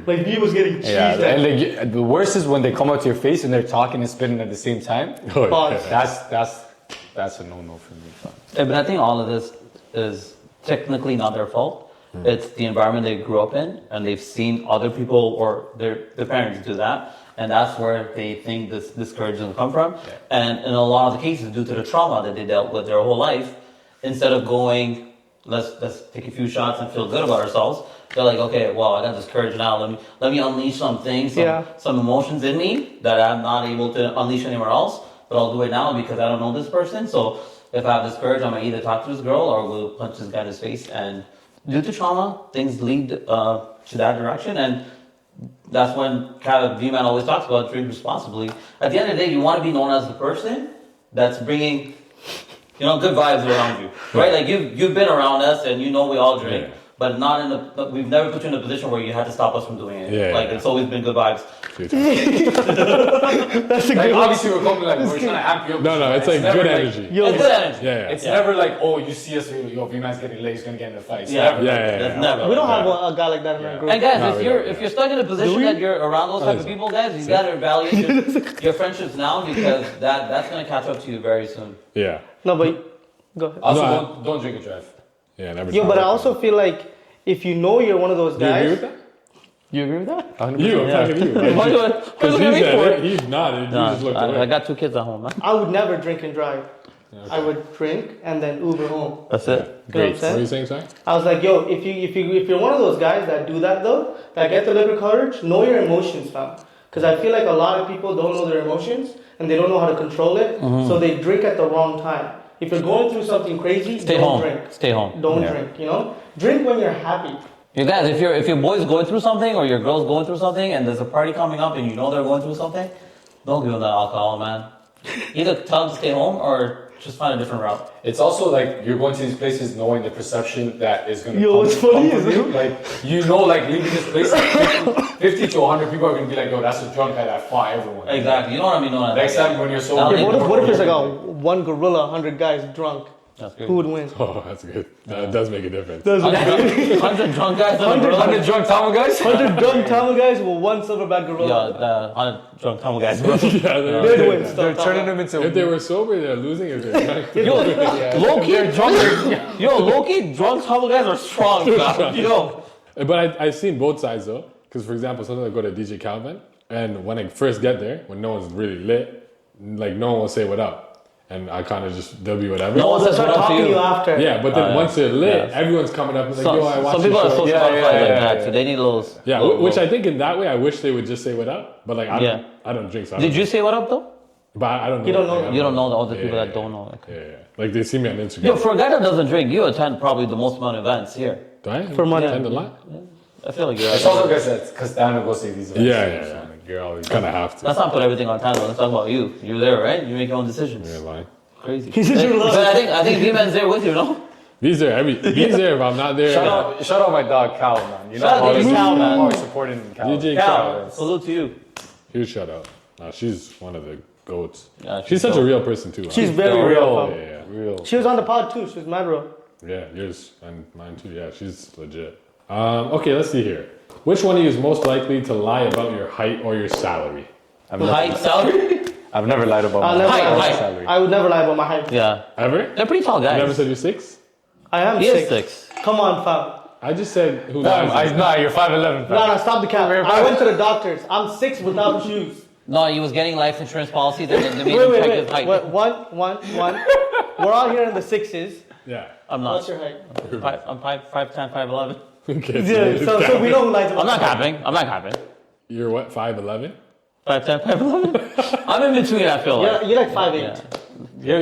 Like B was getting cheesed. Yeah, at. and like, the worst is when they come up to your face and they're talking and spitting at the same time. Oh, Pause. yeah. That's a no-no for me, fam. Yeah, but I think all of this is technically not their fault. It's the environment they grew up in, and they've seen other people or their parents do that, and that's where they think this courage doesn't come from. And in a lot of the cases, due to the trauma that they dealt with their whole life, instead of going, let's take a few shots and feel good about ourselves, they're like, okay, well, I got this courage now. Let me unleash some things, some emotions in me that I'm not able to unleash anywhere else. But I'll do it now because I don't know this person. So if I have this courage, I'm gonna either talk to this girl or we'll punch this guy in his face. And due to trauma, things lead to that direction. And that's when kind of V-Man always talks about drink responsibly. At the end of the day, you want to be known as the person that's bringing, good vibes around you, right? Like you've been around us and you know we all drink. Yeah. But we've never put you in a position where you had to stop us from doing it. Yeah, It's always been good vibes. That's a Like good one. obviously we're coming like we're trying to amp you up. No, it's like never good energy. Yo, It's good energy. Yeah. It's never like, oh, you see us, yo, V-Man's getting late, he's gonna get in a fight. It's Yeah. never Yeah, like yeah, that. That's yeah. never. we don't have a guy like that in our group. And guys, No, if we you're don't, if you're stuck in a position that you're around those type of so. people, guys, you gotta evaluate your friendships now because that's gonna catch up to you very soon. Yeah. No, but go ahead. Also, No, don't drink and drive. Yeah. Never. Yo, but I also feel like if you know you're one of those Do you agree guys, with that? you agree with that? You, I'm talking to you. Why do I- Because look at me for it? he's nodded. You Nah, just looked I away. got 2 kids at home, man. I would never drink and drive. I would drink and then Uber home. That's it. You know what I'm What are you saying? saying, sorry? I was like, yo, if you're one of those guys that do that though, that get the liquor courage, know your emotions, fam. Because I feel like a lot of people don't know their emotions and they don't know how to control it, so they drink at the wrong time. If you're going through something crazy, Stay don't home. drink. Stay home. Don't Yeah. drink. Drink when you're happy. You guys, if your boy's going through something or your girl's going through something and there's a party coming up and you know they're going through something, don't give them that alcohol, man. Either tell them to stay home or just find a different route. It's also like you're going to these places knowing the perception that is going to Yo, come, what's funny come from is- you. Like, like leaving this place, 50 to 100 people are going to be like, yo, that's a drunk guy that fought everyone. Exactly. You know what I mean? Next time when you're Now, sober, Yeah, What if there's like one gorilla, 100 guys drunk? That's good. Who would win? Oh, that's good. That does make a difference. 100 drunk guys on a gorilla. 100 drunk Tamil guys? 100 drunk Tamil guys with one silverback gorilla. Yeah, the 100 drunk Tamil guys, bro. Yeah, They'd win. They're Stuff turning them into. if they were sober, they're losing. If they're drunk, Yo, low-key drunk. Yo, low-key drunk Tamil guys are strong, fam. Yo. But I've seen both sides though. Because for example, sometimes I go to DJ Calvin, and when I first get there, when no one's really lit, like no one will say what up. And I kind of just, they'll be whatever. No one They'll says start what up to talking to you. you after. Yeah, but then yeah. once they're lit, Yeah. everyone's coming up and like, yo, I watched Some your people are show. social Yeah, butterflies yeah, like yeah, that, yeah. so they need those. Yeah, which I think in that way, I wish they would just say what up. But like, Yeah. I don't drink, so I Did don't you say what up though? But I don't know. You don't know like, them. You don't know the other Yeah, people yeah, that don't know. Okay. Yeah. Like they see me on Instagram. Yo, for a guy that doesn't drink, you attend probably the most amount of events here. Do I? For money. Attend a lot? I feel like you're. It's also because Castano goes to these events. Yeah. Like, you're always kind of have to. Let's not put everything on time. Let's talk about you. You're there, right? You make your own decisions. You're lying. Crazy. He's in your But I think V-Man's there with you, no? He's there. He's there. If I'm not there, Shout out my dog Cal, man. You know Shout out how to he's Cal, man. always supporting Cal. DJ Cal, Cal. salute to you. Huge shout out. She's one of the goats. Yeah, she's such a real person too. She's huh? very real. Yeah, yeah, Real. She was on the pod too. She was mad real. yeah. Yours and mine too. Yeah, she's legit. Okay, let's see here. Which one of you is most likely to lie about your height or your salary? Height, salary? I've never lied about I'll my never Height, lie. height. salary. I would never lie about my height. Yeah. Ever? They're pretty tall You never guys. said you're 6? I am He is 6. 6. Come on, fam. I just said who Nah, lies. you're 5'11". No, stop the cap. I went to the doctors. I'm 6 without shoes. No, he was getting life insurance policies and they made him check his height. Wait, one. We're all here in the 6s. Yeah. I'm not. What's your height? I'm 5'10", 5'11". Okay. Yeah, so we don't lie to I'm not capping. You're what? 5'11"? 5'10", 5'11". I'm in between, I feel like. You're like 5'8".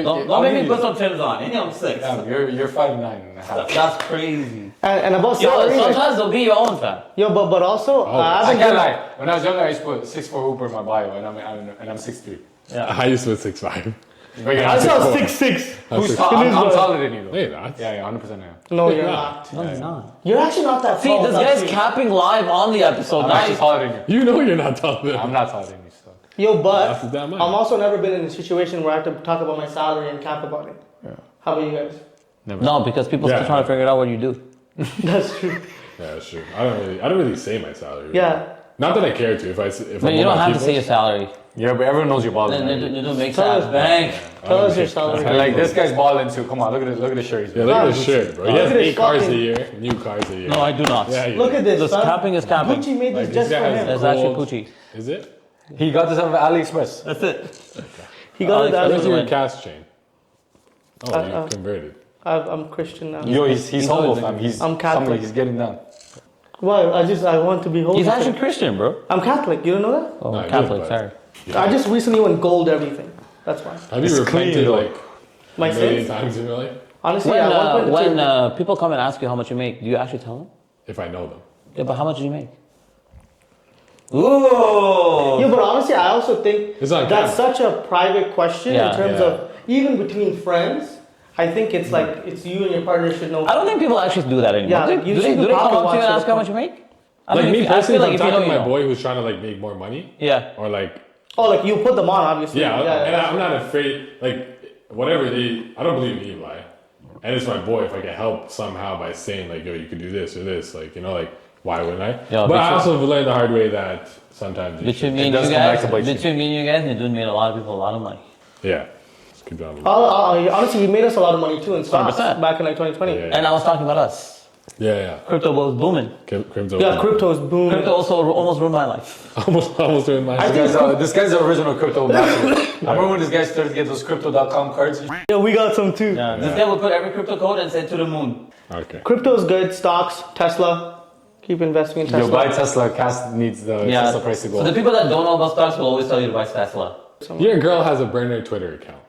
Don't make me put some Timbs on. And I'm 6. You're 5'9". That's crazy. And about Yo, salary, like, sometimes they'll be your own fan. but also, I've I been can't doing- lie. When I was younger, I used to put 6'4" hooper in my bio, and I'm 6'3". I used to be 6'5". But you're I not saw 6'4". 6'6". Who's tall? I'm taller than you though. No, you're not. Yeah, 100% I am. No, you're Yeah. not. No, you're not. You're actually not that See, tall. this that's guy's you. capping live on the episode. I'm Now actually he's- taller than you. You know you're not taller than I'm not taller than you, so. Yo, but That's damn right. I'm also never been in a situation where I have to talk about my salary and cap about it. How about you guys? No, because people Yeah. still trying to figure out what you do. That's true. Yeah, sure. I don't really say my salary. really. Yeah. Not that I care to. If But I'm you don't on have to people's- say your salary. Yeah, but everyone knows you're balling. Then they do make Tell us. sense. Bank. Tell us your salary. And like this guy's balling too. Come on, look at the shirt. Yeah, look at this shit, bro. He has Look at his 8 cars a fucking- year, new cars a year. No, I do not. Yeah, you Look do. at this. This son. capping is capping. Gucci made Like, this this just guy for has him. It's actually gold. Gucci. Is it? He got this off of AliExpress. That's it. He got it. Alex, Where's As your win. cast chain? Oh, you converted. I'm Christian now. Yo, he's humble, fam. I'm Catholic. He's getting down. Why? I want to be holy. He's actually Christian, bro. I'm Catholic. You don't know Oh, No, I Catholic, did, sorry. but- that? I just recently went gold everything. That's why. Have you It's repented clean, though. like My a million sins. times in your life? Honestly, When, at one point, when people come and ask you how much you make, do you actually tell them? If I know them. Yeah, but how much do you make? Ooh. yeah, but honestly, I also think It's on that's camera. such a private question Yeah. in terms Yeah. of even between friends. I think it's like it's you and your partner should know. I don't think people actually do that anymore. Yeah, do you they, should do do they come pocket up to you watch and at ask the how much you make? I Like mean, me if you- I personally, feel if like I'm if you know, talking you to my know. boy who's trying to like make more money, Yeah. or like Oh, like you put them on, obviously. yeah, and that's I'm not afraid. Like whatever I don't believe in evil, and it's my boy. If I can help somehow by saying like, yo, you could do this or this, like like why wouldn't I? Yeah, but I between- also have learned the hard way that sometimes you Between should- me and does you come back guys, to bite you. between me and you guys, Nidun made a lot of people a lot of money. yeah, just keep on. Honestly, he made us a lot of money too in stocks 100%. back in like 2020. Yeah. And I was talking about us. Yeah. Crypto was booming. Crypto. Yeah, crypto's booming. Crypto also almost ruined my life. almost doing my. This guy's the original crypto master. I remember when this guy started to get those crypto.com cards. Yeah, we got some too. Yeah, this guy would put every crypto code and say to the moon. Okay. Crypto's good. Stocks, Tesla. Keep investing in Tesla. Yo, buy Tesla. Cast needs the Yeah. Tesla price to go So the up. people that don't know about stocks will always tell you to buy Tesla. Your girl has a burner Twitter account,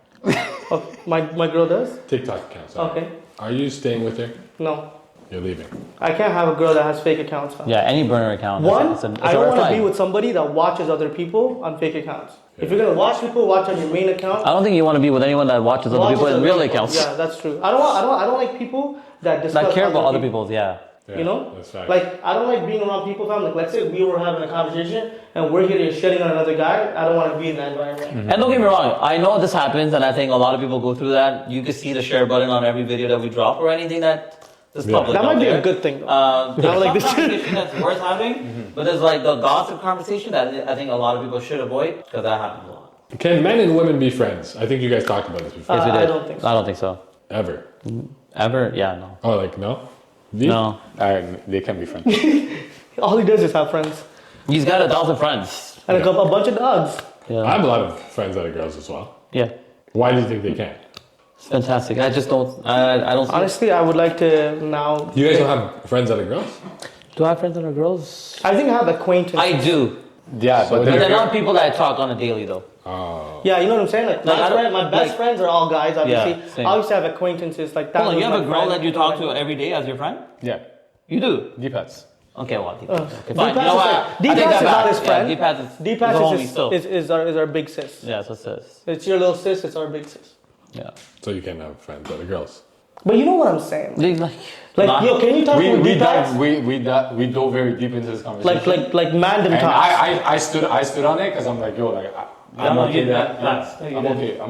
Oh, my girl does? TikTok account. Sorry. Okay. Are you staying with her? No. You're leaving. I can't have a girl that has fake accounts. Fam. Yeah, any burner account. One, it's I a don't red want to flag. be with somebody that watches other people on fake accounts. If you're gonna watch people, watch on your main account. I don't think you want to be with anyone that watches other watches people in other real people. accounts. Yeah, that's true. I don't like people that discuss That care about other people's, yeah. Yeah, You know, That's right. like I don't like being around people. Fam. Like let's say we were having a conversation and we're here shitting on another guy. I don't want to be in that environment. And don't get me wrong, I know this happens, and I think a lot of people go through that. You can see the share button on every video that we drop or anything that is public. That out might be there. a good thing though. There's like some this. conversation that's worth having, but there's like the gossip conversation that I think a lot of people should avoid because that happens a lot. Can men and women be friends? I think you guys talked about this before. Yes, we I did. don't think so. I don't think so. Ever? Ever? Yeah, no. Oh, like no? V? No. They can be friends. All he does is have friends He's got 1,000 friends. and a bunch of dogs. I Yeah. have a lot of friends that are girls as well. Yeah. Why do you think they can't? It's fantastic. I just don't, I don't see. Honestly, I would like to now. You guys don't have friends that are girls? Do I have friends that are girls? I think I have acquaintances. I do. Yeah, but But they're not people that I talk on a daily though. Oh. Yeah, you know what I'm saying? Like, Like, I don't- my best like- friends are all guys, obviously. Yeah, same. I used to have acquaintances like that. Hold on, was you have my a girl friend. that you talk to every day as your friend? Yeah, You do? D-pads. Okay, well, Uh, okay, fine. You know what? I take D-Pads that is not back. his friend. Yeah, D-Pads is a D-Pads homie is, still. is our big sis. Yeah, that's what it says. It's your little sis, it's our big sis. Yeah. So you can't have friends that are girls? But you know what I'm saying? Like, Like, yo, can you talk with Deepak? We dove very deep into this conversation. Like Mandem and talks. I stood on it because I'm like, yo, like I'm okay that. I'm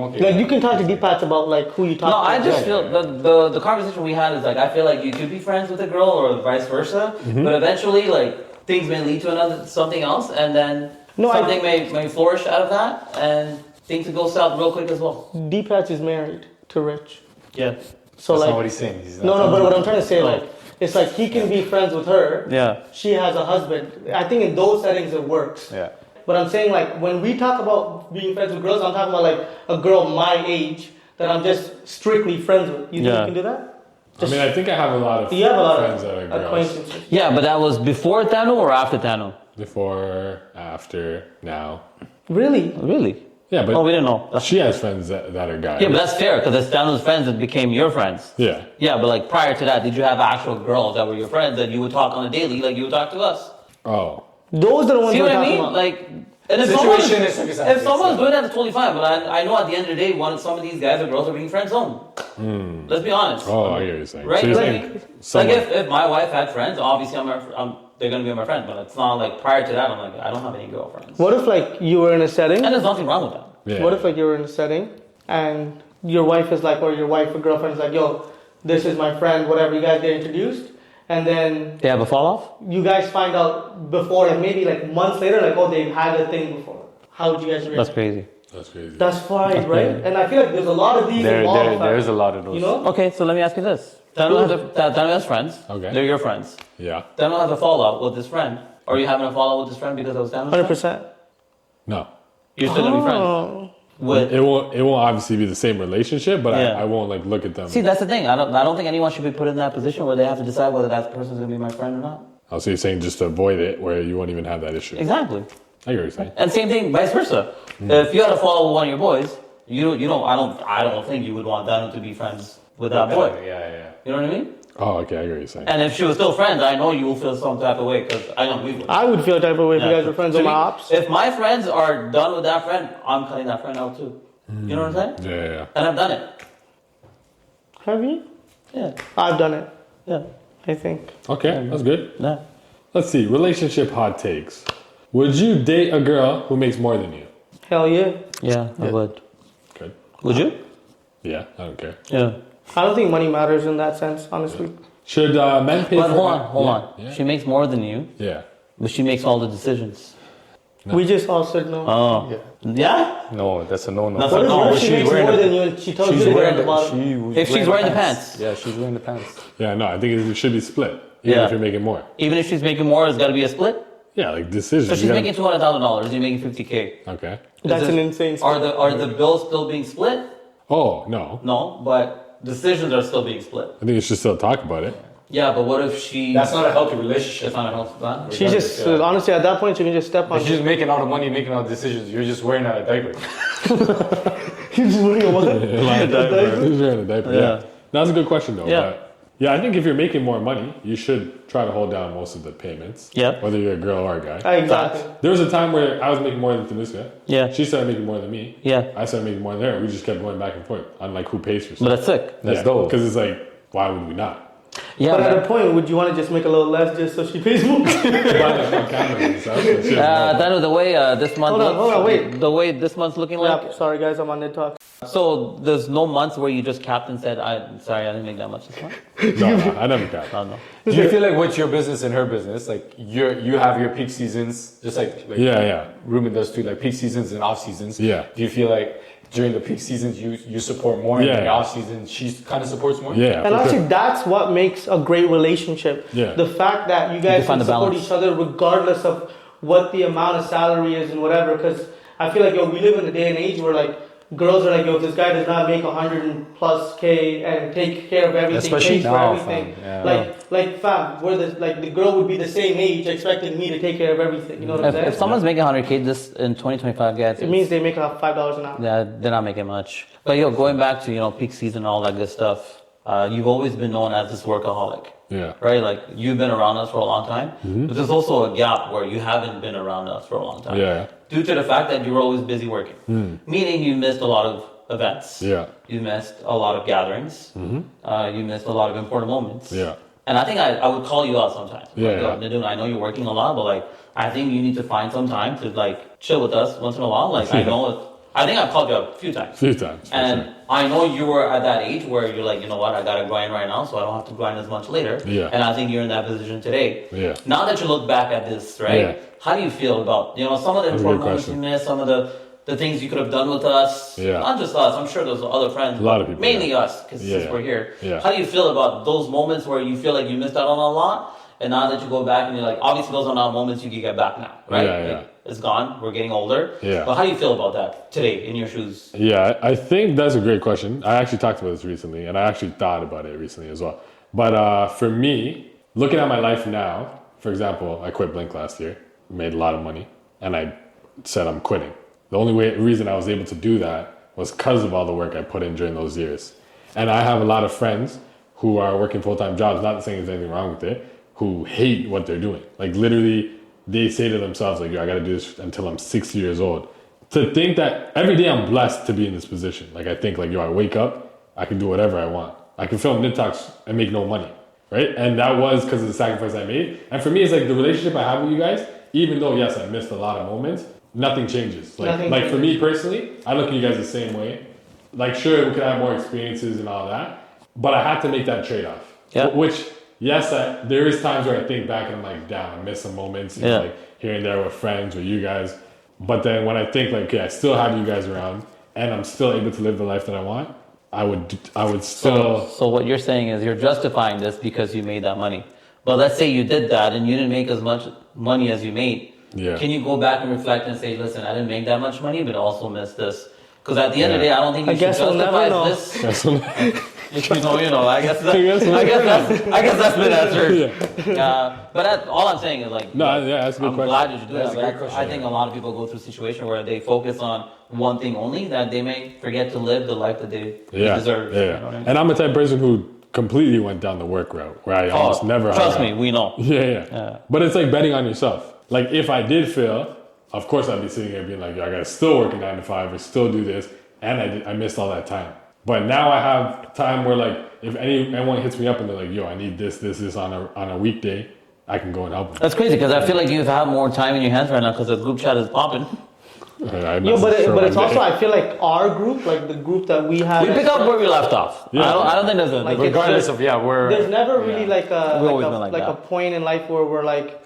okay. Like you can talk to Deepak about like who you talk no, to. I just feel the conversation we had is like I feel like you could be friends with a girl or vice versa, but eventually like things may lead to something else, and then something may flourish out of that, and things could go south real quick as well. Deepak is married to Rich. Yeah. So That's like, not what he's saying. He's not no, but what I'm trying to say, Oh. like, it's like he can be friends with her. Yeah. She has a husband. I think in those settings it works. Yeah. But I'm saying like when we talk about being friends with girls, I'm talking about like a girl my age that I'm just strictly friends with. You think you can do that? I mean, I think I have a lot of You have a lot friends of that are girls. acquaintances. Yeah, but that was before Tano or after Tano? Before, after, now. Really? Really? Yeah, but Oh, we didn't know. she has friends that are guys. Yeah, but that's fair because it's Tano's friends that became your friends. Yeah. Yeah, but like prior to that, did you have actual girls that were your friends that you would talk on a daily like you would talk to us? Oh. Those are the ones See we're what I talking mean? about. Like, and if Situation is circumstance. if someone's doing that, it's totally fine. But I know at the end of the day, some of these guys or girls are being friend zoned. Let's be honest. Oh, I hear what you're saying. Right? So you're Like, saying like if my wife had friends, obviously they're gonna be my friend. But it's not like prior to that, I'm like I don't have any girlfriends. What if like you were in a setting? And there's nothing wrong with that. Yeah. What if like you were in a setting and your wife is like, or your wife or girlfriend is like, yo, this is my friend, whatever, you guys get introduced, and then They have a fall off? you guys find out before, like maybe like months later, like, oh, they've had a thing before. How would you guys react? That's crazy. That's crazy. That's fine, right? And I feel like there's a lot of these involved. There's a lot of those. You know? Okay, so let me ask you this. Tano has friends. Okay. They're your friends. Yeah. Tano has a fallout with his friend. Or are you having a fallout with his friend because it was Tano's friend? 100%. No. You're still gonna be friends. Oh. With It won't obviously be the same relationship, but Yeah. I won't like look at them. See, that's the thing. I don't think anyone should be put in that position where they have to decide whether that person's gonna be my friend or not. Oh, so you're saying just to avoid it where you won't even have that issue. Exactly. I hear what you're saying. And same thing, vice versa. If you had a fallout with one of your boys, I don't think you would want Danu to be friends with that boy. Yeah. You know what I mean? Oh, okay, I hear what you're saying. And if she was still friends, I know you will feel some type of way because I know we would. I would feel type of way if you Yeah. guys were friends To with my me, ops. If my friends are done with that friend, I'm cutting that friend out too. You know what I'm saying? Yeah. And I've done it. Have you? Yeah. I've done it, Yeah. I think. Okay, that's good. Yeah. Let's see. Relationship hot takes. Would you date a girl who makes more than you? Hell yeah. Yeah, I would. Good. Would you? Yeah, I don't care. Yeah. I don't think money matters in that sense, honestly. Should men pay But for hold on. Yeah. She makes more than you, Yeah. but she makes all the decisions. No. We just all said no. Oh. Yeah? No, that's a no-no. That's What a if no. what if but she she's makes wearing more the- than you and she tells you to get on the bottom? If she's wearing the pants. Yeah, she's wearing the pants. Yeah, no, I think it should be split. Even Yeah. if you're making more. Even if she's making more, it's got to be a split. Yeah, like decisions. So you she's gotta- making $200,000. You're making $50K. Okay. That's Is an it- insane Are the bills still being split? Oh, no. No, but decisions are still being split. I think you should still talk about it. Yeah, but what if she? That's not a healthy relationship. It's not a health plan. She just, Yeah. honestly, at that point, you can just step on She's just making all the money, making all the decisions. You're just wearing a diaper. You're just wearing a what? Who's wearing a diaper? Yeah. That's a good question, though. Yeah. But yeah, I think if you're making more money, you should try to hold down most of the payments. Yeah. Whether you're a girl or a guy. Exactly. There was a time where I was making more than Tanuska. Yeah. She started making more than me. Yeah. I started making more than her. We just kept going back and forth on like who pays for But stuff. that's sick. That's dope. Because it's like, why would we not? Yeah. But at man. a point, would you want to just make a little less just so she pays more? Buy like one camera and stuff. and shit. Danu, the way this month Hold on, wait. The way this month's looking like. Yeah, sorry guys, I'm on NidTalks. So there's no months where you just capped and said, "I'm sorry, I didn't make that much this month." No, I never got. No. Do you feel like with your business and her business, like you have your peak seasons, just like Yeah. Ruben does too, like peak seasons and off seasons. Yeah. Do you feel like during the peak seasons you support more, and Yeah. in the off season she kind of supports more? Yeah. And for honestly, sure. that's what makes a great relationship. Yeah. The fact that you guys find can the support balance. each other regardless of what the amount of salary is and whatever. Because I feel like, yo, we live in a day and age where like girls are like, yo, if this guy does not make 100+K and take care of everything, Especially pays for now, everything. fam. Yeah. Like fam, where the girl would be the same age expecting me to take care of everything. You know what I'm saying? If someone's making 100K this in 2025, guys, It means they make about $5 an hour. yeah, they're not making much. But going back to peak season and all that good stuff, you've always been known as this workaholic. Yeah. Right? Like you've been around us for a long time, but there's also a gap where you haven't been around us for a long time. Yeah. Due to the fact that you were always busy working. Meaning you missed a lot of events. Yeah. You missed a lot of gatherings. You missed a lot of important moments. Yeah. And I think I would call you out sometimes. Yeah, Like, yeah. Nadun, I know you're working a lot, but like, I think you need to find some time to like chill with us once in a while. Like, I know, I think I've called you up a few times. Few times. For And sure. I know you were at that age where you're like, you know what, I gotta grind right now, so I don't have to grind as much later. Yeah. And I think you're in that position today. Yeah. Now that you look back at this, right? Yeah. How do you feel about, some of the That's a good important moments you question. missed, some of the things you could have done with us? Yeah. Not just us, I'm sure there's other friends. A lot but of people, mainly yeah. us, because Yeah, since yeah. we're here. Yeah. How do you feel about those moments where you feel like you missed out on a lot? And now that you go back and you're like, obviously those are not moments you can get back now, right? Yeah, yeah. Like, it's gone, we're getting older. Yeah. But how do you feel about that today in your shoes? Yeah, I think that's a great question. I actually talked about this recently, and I actually thought about it recently as well. But for me, looking at my life now, for example, I quit Blink last year, made a lot of money, and I said I'm quitting. The only reason I was able to do that was because of all the work I put in during those years. And I have a lot of friends who are working full-time jobs, not saying there's anything wrong with it, who hate what they're doing. Like literally, they say to themselves, like, yo, I gotta do this until I'm 60 years old. To think that every day I'm blessed to be in this position. Like I think like, yo, I wake up, I can do whatever I want. I can film NidTalks and make no money, right? And that was because of the sacrifice I made. And for me, it's like the relationship I have with you guys, even though, yes, I missed a lot of moments, nothing changes. Like for me personally, I look at you guys the same way. Like sure, we could have more experiences and all that, but I had to make that trade-off. Yeah. Which, yes, there is times where I think back and I'm like, damn, I miss some moments, you know, like here and there with friends, with you guys. But then when I think like, okay, I still have you guys around and I'm still able to live the life that I want, I would still. So what you're saying is you're justifying this because you made that money. But let's say you did that and you didn't make as much money as you made. Yeah. Can you go back and reflect and say, listen, I didn't make that much money, but also missed this? Because at the end of the day, I don't think you should justify this. If you know, I guess that's been answered. But all I'm saying is like, that's a good I'm question. glad you should do That's that. a good question, I think a lot of people go through a situation where they focus on one thing only, that they may forget to live the life that they deserve. Yeah. You know what I mean? And I'm the type of person who completely went down the work route where I almost never. Trust me, we know. Yeah. But it's like betting on yourself. Like if I did fail, of course I'd be sitting here being like, yo, I gotta still work a 9 to 5 or still do this, and I missed all that time. But now I have time where like if anyone hits me up and they're like, yo, I need this on a weekday, I can go and help them. That's crazy because I feel like you have more time in your hands right now because the group chat is popping. But it's also, I feel like our group, like the group that we had. We pick up where we left off. Yeah. I don't think there's a Like, Regardless of there's never really like always been like a that. point in life where we're like,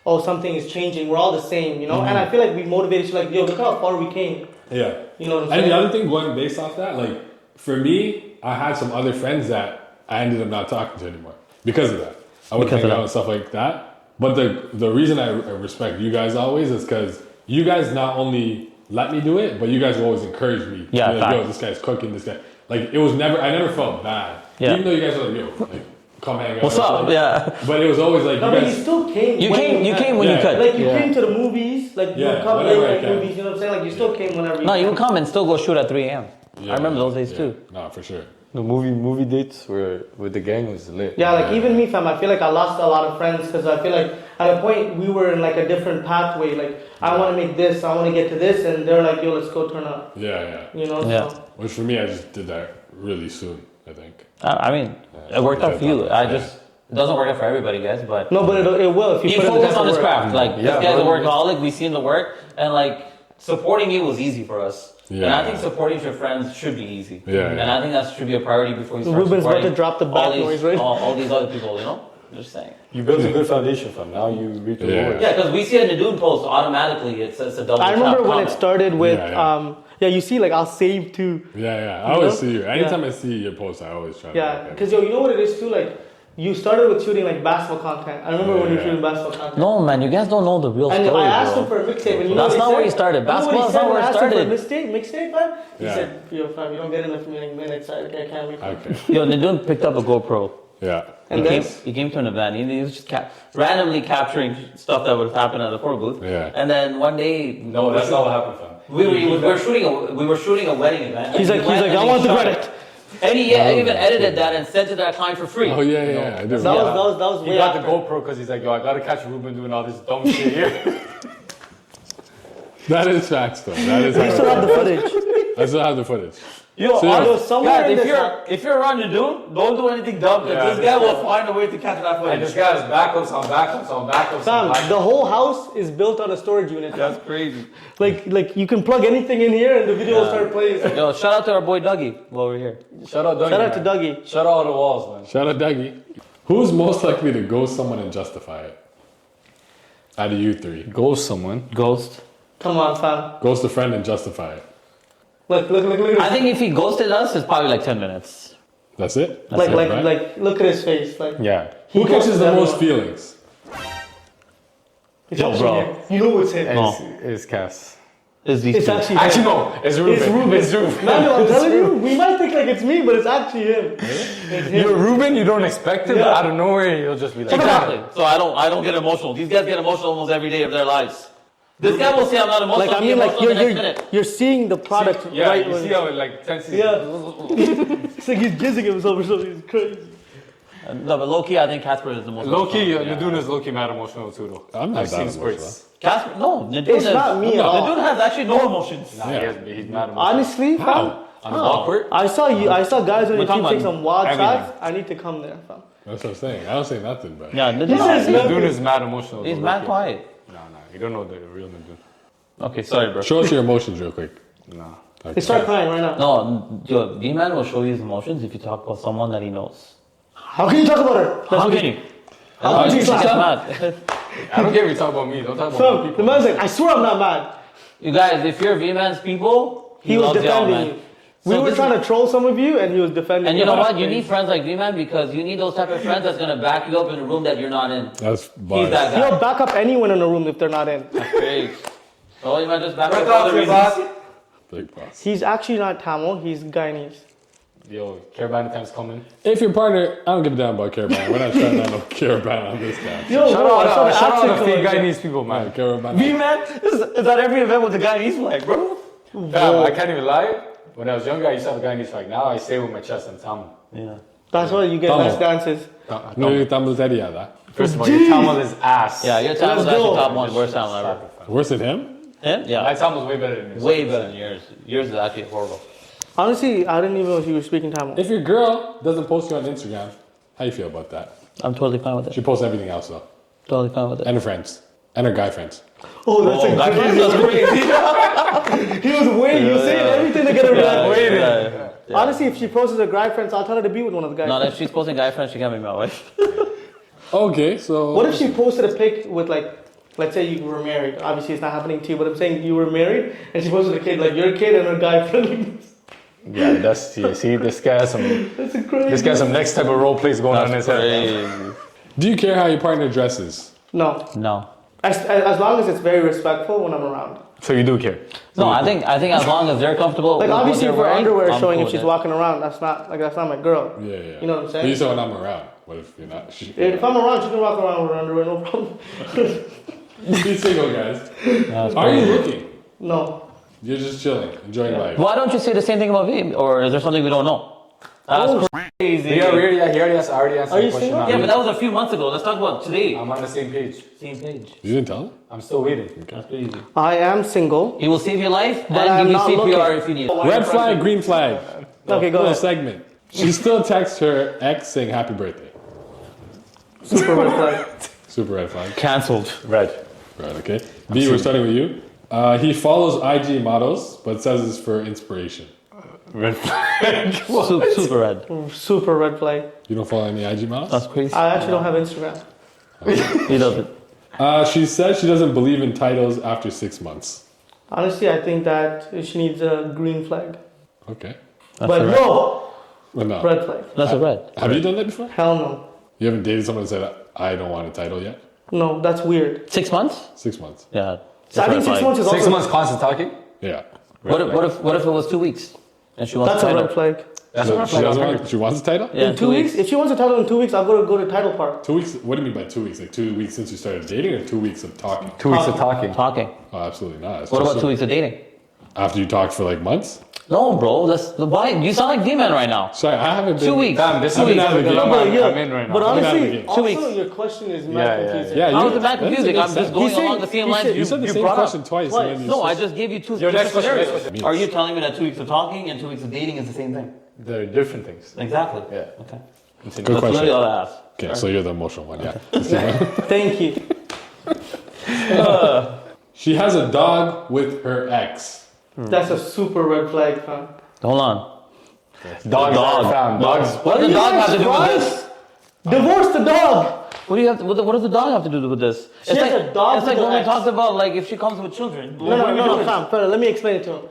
oh, something is changing. We're all the same, you know. And I feel like we motivated you, like, yo, look how far we came. Yeah. You know what I'm And saying? the other thing, going based off that, like for me, I had some other friends that I ended up not talking to anymore because of that. I would hang out and stuff like that. But the reason I respect you guys always is because you guys not only let me do it, but you guys will always encourage me. Yeah, like, yo, this guy's cooking, this guy. Like it was never, I never felt bad. Yeah. Even though you guys were like, yo, like, come hang out. What's up? Yeah. But it was always like, No, you but guys. you still came. You came when you could. Like you came to the movies, like you would come whenever late I night can. movies. You know what I'm saying? Like you still came whenever. No, you can. would come and still go shoot at 3 a.m. I remember those days too. No, for sure. The movie dates were with the gang was lit. Yeah, like even me, fam. I feel like I lost a lot of friends because I feel like at a point we were in like a different pathway. Like I want to make this, I want to get to this, and they're like, yo, let's go turn up. Yeah. You know. Yeah. So. Which for me, I just did that really soon, I think. I mean, it worked out for you. It doesn't work out for everybody, guys, but No, but it will if you put in the focus on type this of work. craft. Like this guy's a workaholic. We've seen the work, and like supporting you was easy for us. Yeah. And I think supporting your friends should be easy. Yeah. And I think that should be a priority before you start Ruben's about supporting to drop the all back these, noise, right? all these other people, you know? I'm just saying. You built a good foundation from now. You reap the rewards. Yeah, because we see a Nadoon post automatically. It's a double. I remember tap when comment. it started with Yeah. you see, like I'll save too. Yeah. I always know? see you. Anytime I see your post, I always try to. Yeah, because you know what it is too. Like you started with shooting like basketball content. I remember when you were shooting basketball content. No, man, you guys don't know the real And story, I asked bro. him for a mixtape, and you know That's what not he where he said? started. You know what Basketball he is said not when where I it asked him started. for a mixtape, man. He Yeah. said, "Yo, fam, you don't get enough minutes. I can't wait." Okay. Yo, Nadoon picked up a GoPro. Yeah. And He came to an event. He was just randomly capturing stuff that would happen at the photo booth. Yeah. And then one day, No, that's not what happened, fam. we were shooting a wedding event. He's and like, he went and I he want the shot credit. it. And he even edited that and sent it to that client for free. Oh yeah. I do. That was He way got after. the GoPro because he's like, yo, I gotta catch Ruben doing all this dumb shit here. That is facts, though. That is. We still have the footage. I still have the footage. Yo, Serious. somewhere in guys, this if you're around your dude, don't do anything dumb because this guy will find a way to catch that And footage. this guy has backups on backups on backups on Fam, backups. the whole house is built on a storage unit. That's crazy. Like you can plug anything in here and the video will start playing. Yo, shout out to our boy Dougie while we're here. Shout out Dougie. Shout out to man. Dougie. Shout out all the walls, man. Shout out Dougie. Who's most likely to ghost someone and justify it? Out of you three. Ghost someone. Ghost. Come on, fam. Ghost a friend and justify it. Look. I think if he ghosted us, it's probably like 10 minutes. That's it? Like, That's it, right? look at his face. Like, Yeah. Who catches the most everyone. feelings? It's Yo, actually bro. him. You know it's him. No. It's Cass. It's these It's two. actually Actually, him. no. It's Ruben. It's Ruben. It's Ruben. Man, I'm telling you, we might think like it's me, but it's actually him. It's him. You're Ruben, you don't expect it, but Yeah. out of nowhere, you'll just be like, Exactly. So I don't get emotional. These guys get emotional almost every day of their lives. This guy will say I'm not emotional. Like, I be mean, like, emotional the next minute. you're seeing the product yeah, right you when... see how it like tenses. Yeah. It's like he's jizzing himself or something. It's crazy. No, but low key, I think Casper is the most. Low key, emotional. Nadoon is low key mad emotional too, though. I'm not I've that seen emotional. spurts. Casper, no, Nadoon It's is, not me at all. Nadoon has actually no emotions. Nah, Yeah. he's mad emotional. Honestly, fam, How? On awkward. I saw guys on We're your talking team take about some wild everything. shots. I need to come there, fam. That's what I'm saying. I don't say nothing, bro. Yeah, Nadoon This is is, Nadoon is mad emotional. he's though, mad low-key. quiet. Nah, you don't know the real Nadoon. Okay, sorry, bro. Show us your emotions real quick. Nah. He start crying right now. No, yo, D-Man will show you his emotions if you talk about someone that he knows. How can you talk about her? How can you? How How can can you you talk get about mad? I don't care if you talk about me. Don't talk about other Fam, the people. man's like, I swear I'm not mad. You guys, if you're V-Man's people, He was loves y'all, defending man. you. We So were this trying is- to troll some of you, and he was defending And you know That's what? You crazy. need friends like V-Man because you need those type of friends that's gonna back you up in a room that you're not in. That's He's bars. that guy. He'll back up anyone in a room if they're not in. That's great. So you might just back up Back for off, other your reasons. boss. Big boss. He's actually not Tamil, he's Guyanese. Yo, Caravan time's coming. If your partner, I don't give a damn about Caravan. We're not trying to have no Caravan on this guy. Yo, Shout bro, I saw out, the shout out accent to fake going. Guyanese people, man. Caravan. V-Man is at every event with the guy he's like, bro. Fam, I can't even lie. When I was younger, I used to have a Guyanese flag. Now I say with my chest and Tamil. Yeah. That's why you get Tamil. less dances. No, estamos seriada. First of all, your Tamil is ass. Yeah, your time was Let's actually go. top one, worst time ever. Worse than him? Him? My Yeah. Tamil's way better than yours. Way better than yours. Yours is actually horrible. Honestly, I didn't even know if you were speaking Tamil. If your girl doesn't post you on Instagram, how you feel about that? I'm totally fine with She it. posts everything else though. Totally fine with it. And her friends. And her guy friends. Oh, that's a That crazy. was crazy. He was waiting, he was saying everything to get her back. Yeah. Honestly, if she posts her guy friends, I'll tell her to be with one of the guys. No, if she's posting guy friends, she can't be my wife. Okay, so What if she posted a pic with like, let's say you were married. Obviously, it's not happening to you, but I'm saying you were married, and she posted a kid like your kid and her guy friend. Yeah, that's you see, this guy has some That's a crazy. this guy has some next type of role plays going on in his head. Crazy. do you care how your partner dresses? No, No. as long as it's very respectful when I'm around. So you do care. No, I think as long as they're comfortable. Like with what obviously, they're if her wearing, underwear I'm showing cool if she's with it. walking around, that's not my girl. Yeah, yeah. You know what I'm saying? But you said when I'm around. What if you're not? If I'm around, she can walk around with her underwear, no problem. Be single, guys. That's Are you crazy. looking? No. You're just chilling, enjoying life. Why don't you say the same thing about me? Or is there something we don't know? That's crazy. Yeah, he already answered Are the you question. single? now. Yeah, but that was a few months ago. Let's talk about today. I'm on the same page. Same page. You didn't tell him? I'm still waiting. That's crazy. I am single. He will save your life But and I'm give not you CPR looking. if you need it. Red flag, green flag. Okay, go Little ahead. segment. She still texts her ex saying happy birthday. Super red flag. Super red flag. Cancelled. Red. Right, okay. B, we're starting with you. He follows IG models, but says it's for inspiration. Red flag. Super red. Super red flag. You don't follow any IG models? That's crazy. I actually don't have Instagram. He doesn't. She says she doesn't believe in titles after 6 months. Honestly, I think that she needs a green flag. Okay. That's But a red. no, Well, no. red flag. That's a red. Have you done that before? Hell no. You haven't dated someone and said, I don't want a title yet? No, that's weird. 6 months? 6 months. Yeah. So I think 6 months is 6 also... months constant talking. Yeah. What if it was 2 weeks? And she wants That's a a title? red flag. That's So what she doesn't want, she wants a title? Yeah, In 2 weeks? If she wants a title in 2 weeks, I'll go to title park. 2 weeks? What do you mean by 2 weeks? Like 2 weeks since you started dating or 2 weeks of talking? 2 weeks of talking. Talking. Oh, absolutely not. It's What too about soon. 2 weeks of dating? After you talked for like months? No, bro. That's why you sound like D-Man right now. Sorry, I haven't been. 2 weeks. Damn, this is I've been the out of the game. dilemma Yeah. I'm in right now. But out of the honestly, game. 2 weeks. also your question is Yeah, mad yeah, confusing. Yeah, How you- is it that that confusing? doesn't I'm make just sense. going He said- along the same he lines said- You said the same brought question up. twice. Twice. And then you No, I said- just gave you two Your next different question, next scenarios. question. Are you telling me that 2 weeks of talking and 2 weeks of dating is the same thing? They're different things. Exactly. Yeah. Okay. Continue. Good That's question. literally all I asked. Okay, so you're the emotional one, yeah. Thank you. She has a dog with her ex. That's a super red flag, fam. Hold on. Dogs are fam. Dogs. What does the dog have to do with surprised? this? Divorce the dog. What do you have? What does the dog have to do with this? She has a dog It's like with when her we ex. talked about like if she comes with children. No, fam. Let me explain it to him.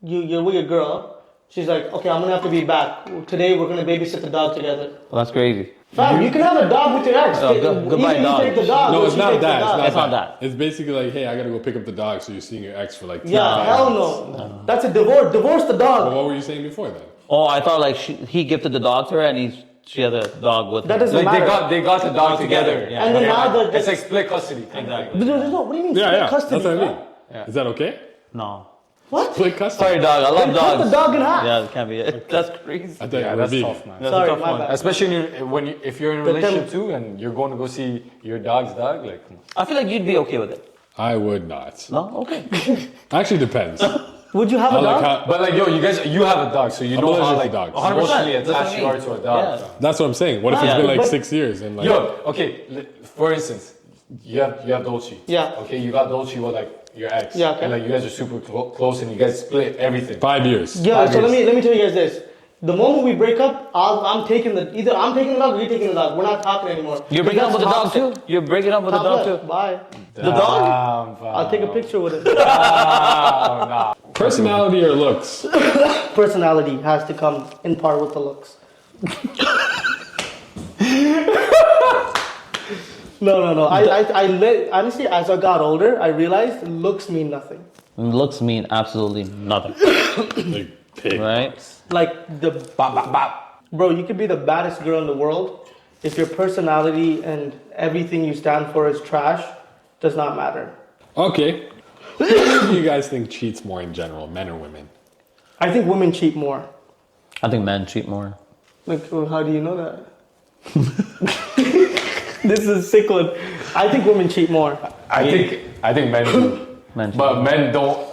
You're with your girl. She's like, okay, I'm gonna have to be back. Today we're gonna babysit the dog together. Well, that's crazy. Fam, you can have a dog with your ex. Oh, goodbye, Either you dog. take the dog No, or it's she not takes the that. dog. It's not that. It's basically like, hey, I gotta go pick up the dog, so you're seeing your ex for like 2 Yeah, hours. hell no. That's a divorce. Divorce the Well, dog. what were you saying before then? Oh, I thought like he gifted the dog to her and she had a dog with That her. doesn't Like matter. they got the dog together. Yeah. And then now the It's like split custody. Exactly. what do you mean? Yeah, split yeah. custody, That's what I fam? mean. Yeah. Is that okay? No. What? Split custody. Sorry, dog. I love Then cut dogs. the dog in half. Yeah, it can't be it. That's crazy. I thought Yeah, you were that's vegan. tough, man. That's Sorry, a tough my one. bad. Especially if you're in a But relationship then- too, and you're going to go see your dog's dog, like come on. I feel like you'd be okay with it. I would not. No? Okay. Actually, depends. Would you have I a like dog? how. But like you have a dog, so you I'm know how allergic like to dogs. emotionally 100%. That's attached you what I are mean. to a dog. Yeah. fam. That's what I'm saying. What if it's Yeah, been like but- 6 years and like? Yo, okay. For instance, you have Dolce. Yeah. Okay, you got Dolce with like your ex. Yeah, okay. And like you guys are super close, and you guys split everything. 5 years. Yeah. So 5 years. let me tell you guys this. The moment we break up, I'm taking the dog or you're taking the dog. We're not talking anymore. You're breaking up with the dog too? You're breaking up with the dog too? Bye. The dog? I'll take a picture with it. Nah. Personality or looks? Personality has to come in par with the looks. No. Honestly, as I got older, I realized looks mean nothing. Looks mean absolutely nothing. Like pig. Right? Like the bro, you could be the baddest girl in the world. If your personality and everything you stand for is trash, does not matter. Okay. Who do you guys think cheats more in general, men or women? I think women cheat more. I think men cheat more. Like, well, how do you know that? This is a sick one. I think women cheat more. I think men do. Men cheat But men don't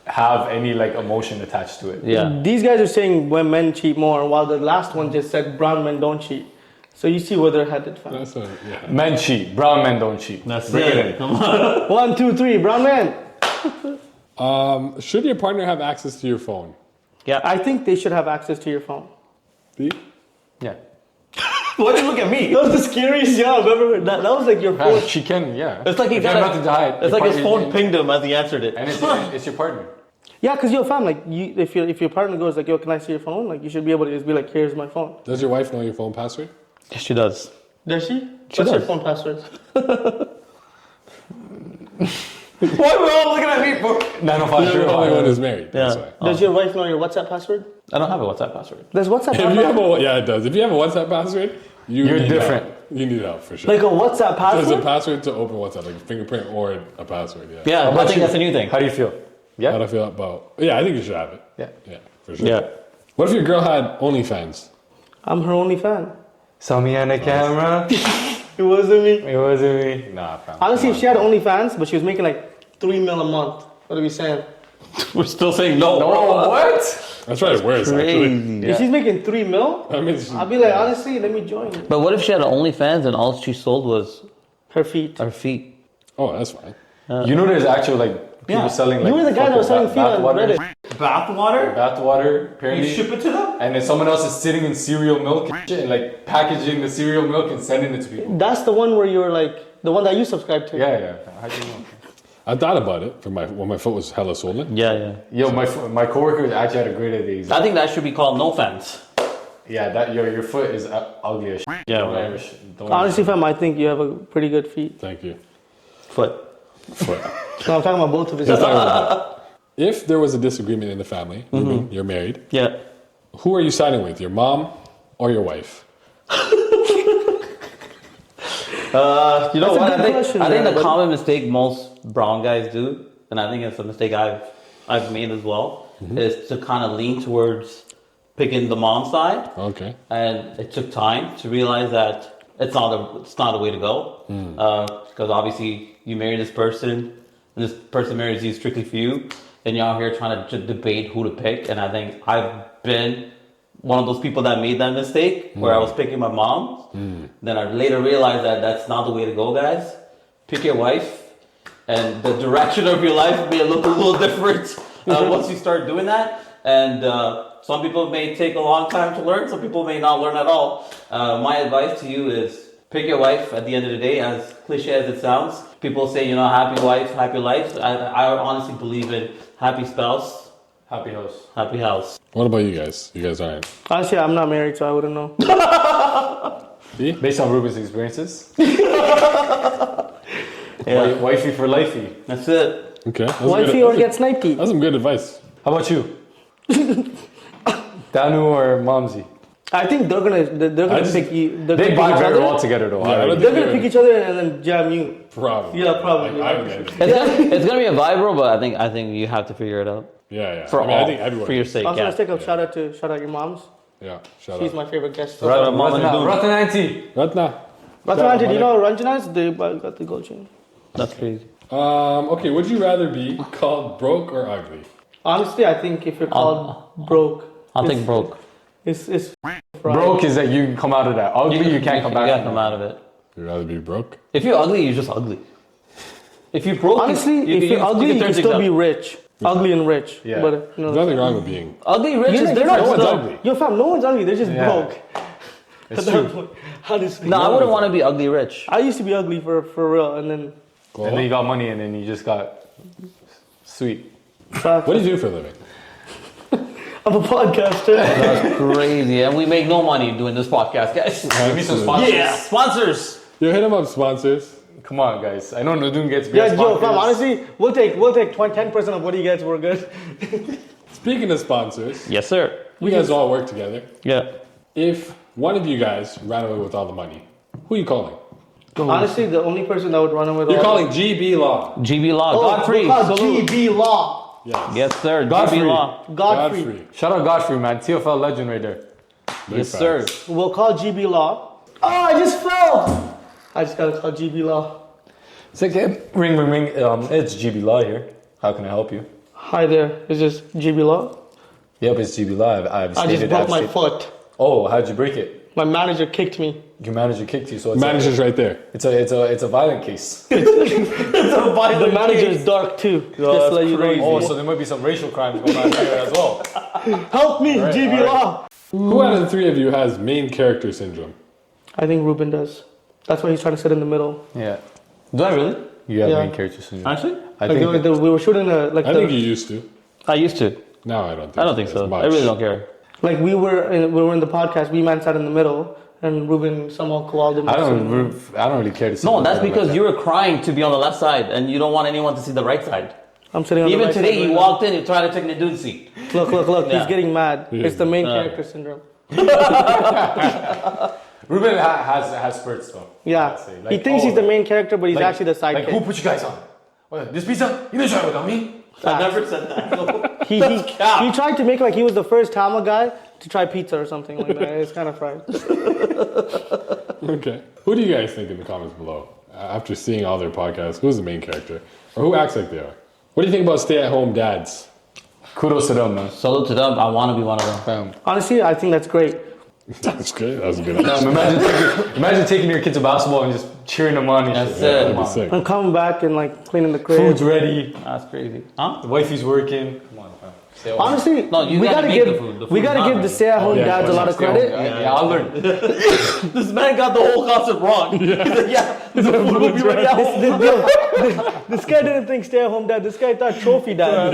have any like emotion attached to it. Yeah. These guys are saying when men cheat more, while the last one just said brown men don't cheat. So you see where they're headed, fam. That's a, yeah. Men cheat. Brown men don't cheat. That's Bring it in. Come on. 1, 2, 3, brown man. Should your partner have access to your phone? Yeah. I think they should have access to your phone. See? Yeah. Why do you look at me? That was the scariest job I've ever heard. That was like your Yeah, fourth. she can, yeah. It's like he If you got have nothing to hide. It's your like his partner- phone pinged him as he answered it. And it's your partner. Yeah, because you're fam. Like, if your partner goes like, yo, can I see your phone? Like, you should be able to just be like, here's my phone. Does your wife know your phone password? Yes, she does. Does she? She What's your does. phone password? Why are we all looking at me for? 905 You're the only one who's married. That's Yeah. why. Does your wife know your WhatsApp password? I don't have a WhatsApp password. Does WhatsApp If you have password? yeah, it does. If you have a WhatsApp password, You're need different. help. You need help for sure. Like a WhatsApp There's a password? password to open WhatsApp, like a fingerprint or a password. Yeah. Yeah, I about think you? that's a new thing. How do you feel? How Yeah? do I feel about? Yeah, I think you should have it. Yeah. Yeah, for sure. Yeah. What if your girl had OnlyFans? I'm her only fan. Saw me on the camera. It wasn't me. It wasn't me. Nah, fam. Honestly, if she had OnlyFans, but she was making like 3 mil a month, what are we saying? We're still saying no. Oh, what? That's right. Worse actually. Crazy. If she's making 3 mil, I mean, I'll be like, honestly, let me join you. But what if she had OnlyFans and all she sold was Her feet. her feet? oh, that's fine. You know there's actual like people Yeah. selling like You were the guy that was selling fucking feet on bathwater. Reddit. Bathwater? Bathwater, apparently. it to them? And then someone else is sitting in cereal milk and shit, and like packaging the cereal milk and sending it to people. That's the one where you were like, the one that you subscribed to. Yeah, yeah. How do you know? I thought about it for when my foot was hella swollen. Yeah, yeah. Yo, my coworker actually had a great idea. I think that should be called no fans. Yeah, that your foot is ugly as shit. Yeah, Don't right. ever don't Honestly, ever- fam, I think you have a pretty good feet. Thank you. Foot. Foot. No, I'm talking about both of his. Let's talk about that. If there was a disagreement in the family, you're married, Yeah. who are you siding with, your mom or your wife? You know That's a what? good question, I think man, the but- common mistake most brown guys do, and I think it's a mistake I've made as well, is to kind of lean towards picking the mom side. Okay. And it took time to realize that it's not the way to go. Because obviously you marry this person, and this person marries you strictly for you, and you're out here trying to debate who to pick. And I think I've been one of those people that made that mistake where I was picking my mom. Then I later realized that that's not the way to go, guys. Pick your wife, and the direction of your life may look a little different once you start doing that. And some people may take a long time to learn. Some people may not learn at all. My advice to you is pick your wife at the end of the day, as cliche as it sounds. People say, happy wife, happy life. I honestly believe in happy spouse, Happy house. happy house. What about you guys? You guys aren't. Honestly, I'm not married, so I wouldn't know. See? Based on Ruben's experiences. Yeah. Wifey for lifey. That's it. Okay. Wifey or get snipey. That's some good advice. How about you? Danu or Momsy? I think they're gonna pick you. They're They gonna buy pick each very other. well together though. Yeah, I don't They're think gonna pick each other and then jam you. Probably. Yeah, probably. I would get it. It's gonna be a vibe, bro, but I think you have to figure it out Yeah. for I think everyone. for your sake. Also, Yeah. let's take a shout out your moms. Yeah. Shout She's out. my favorite guest. Right, Mom and Dad. Ratananti. Ratna. Ratanaji, do you know Ranjana's? They got the gold chain. That's crazy. Okay. Would you rather be called broke or ugly? Honestly, I think if you're called broke, I'll take broke. it's Broke is that you can come out of that. Ugly, you can't come back. You can't from come that. out of it. You'd rather be broke? If you're ugly, you're just ugly. If you're broke, honestly, if you're ugly, you can still be rich. Ugly and rich. Yeah. But There's nothing wrong with being. ugly, rich is they're different. not No one's still. ugly. Yo, fam, no one's ugly. They're just Yeah. broke. It's At that true. point, honestly. No, I wouldn't want to be ugly rich. I used to be ugly for real, and then And then you got money and then you just got sweet. What do you do for a living? I'm a podcaster. That's crazy, and we make no money doing this podcast, guys. Give me some sponsors. Yeah, sponsors. Yo, hit them up, sponsors. Come on, guys. I know Nadun gets Yeah, great yo, sponsors. fam, honestly, we'll take 10% of what he gets. We're good. Speaking of sponsors, Yes, sir. you guys all work together. Yeah. If one of you guys ran away with all the money, who are you calling? Honestly, the only person that would run away with You're all calling GB Law. GB Law, Oh, Godfrey. we're called Salute. GB Law. Yes. Yes, sir. Godfrey. GB Law. Godfrey. Shout out Godfrey, man. TFL legend right there. Big Yes, facts. sir. We'll call GB Law. Oh, I just fell. I just gotta call GB Law. It's like, ring, ring, ring. It's GB Law here. How can I help you? Hi there. Is this GB Law? Yep, it's GB Law. I've I just stated broke my that. foot. Oh, how'd you break it? My manager kicked me. Your manager kicked you, so it's Manager's right there. it's a violent case. The manager is dark too. Just to let you know. Oh, so there might be some racial crimes going on here as well. Help me, GB Law. Who out of the three of you has main character syndrome? I think Ruben does. That's why he's trying to sit in the middle. Yeah, Do I really? you have Yeah. main character syndrome. Actually? I Like think we were shooting I think you used to. I used to. No, I don't think I don't think as so. much. I really don't care. like we were in the podcast. We man sat in the middle, and Ruben somehow collabed him. I don't really care to see. No, what that's they look because like you were crying to be on the left side, and you don't want anyone to see the right side. I'm sitting on Even the right today, side you right walked in, you tried to take the dude seat. now. Look. Yeah. He's getting mad. Yeah. It's the main character syndrome. that. Ruben has spurts though. Yeah. I'd say. He Like, thinks oh, he's the main character, but he's like- actually the sidekick. Like who put you guys on? What, this pizza? You didn't try it without me. I never said that. He tried to make like he was the first Tama guy to try pizza or something like that. It's kind of fried. Okay. Who do you guys think in the comments below? After seeing all their podcasts, who's the main character? Or who acts like they are? What do you think about stay-at-home dads? Kudos to them, man. Salute to them. I want to be one of them. Fam. Honestly, I think that's great. That's good. That was a good Fam, answer. imagine taking your kids to basketball and just cheering them on. And That's shit. it. That'd be sick. I'm coming back and like cleaning the crib. Food's ready. That's crazy. Huh? The wifey's working. Come on, fam. Stay on. Honestly, No, you we gotta gotta make give the food. The we food's gotta not give the ready. stay-at-home Oh, yeah, dads a lot of Stay on. credit. Yeah, I'll learn. This man got the whole concept wrong. He's like, yeah, the food will be ready at home. This guy didn't think stay-at-home dad. This guy thought trophy dad.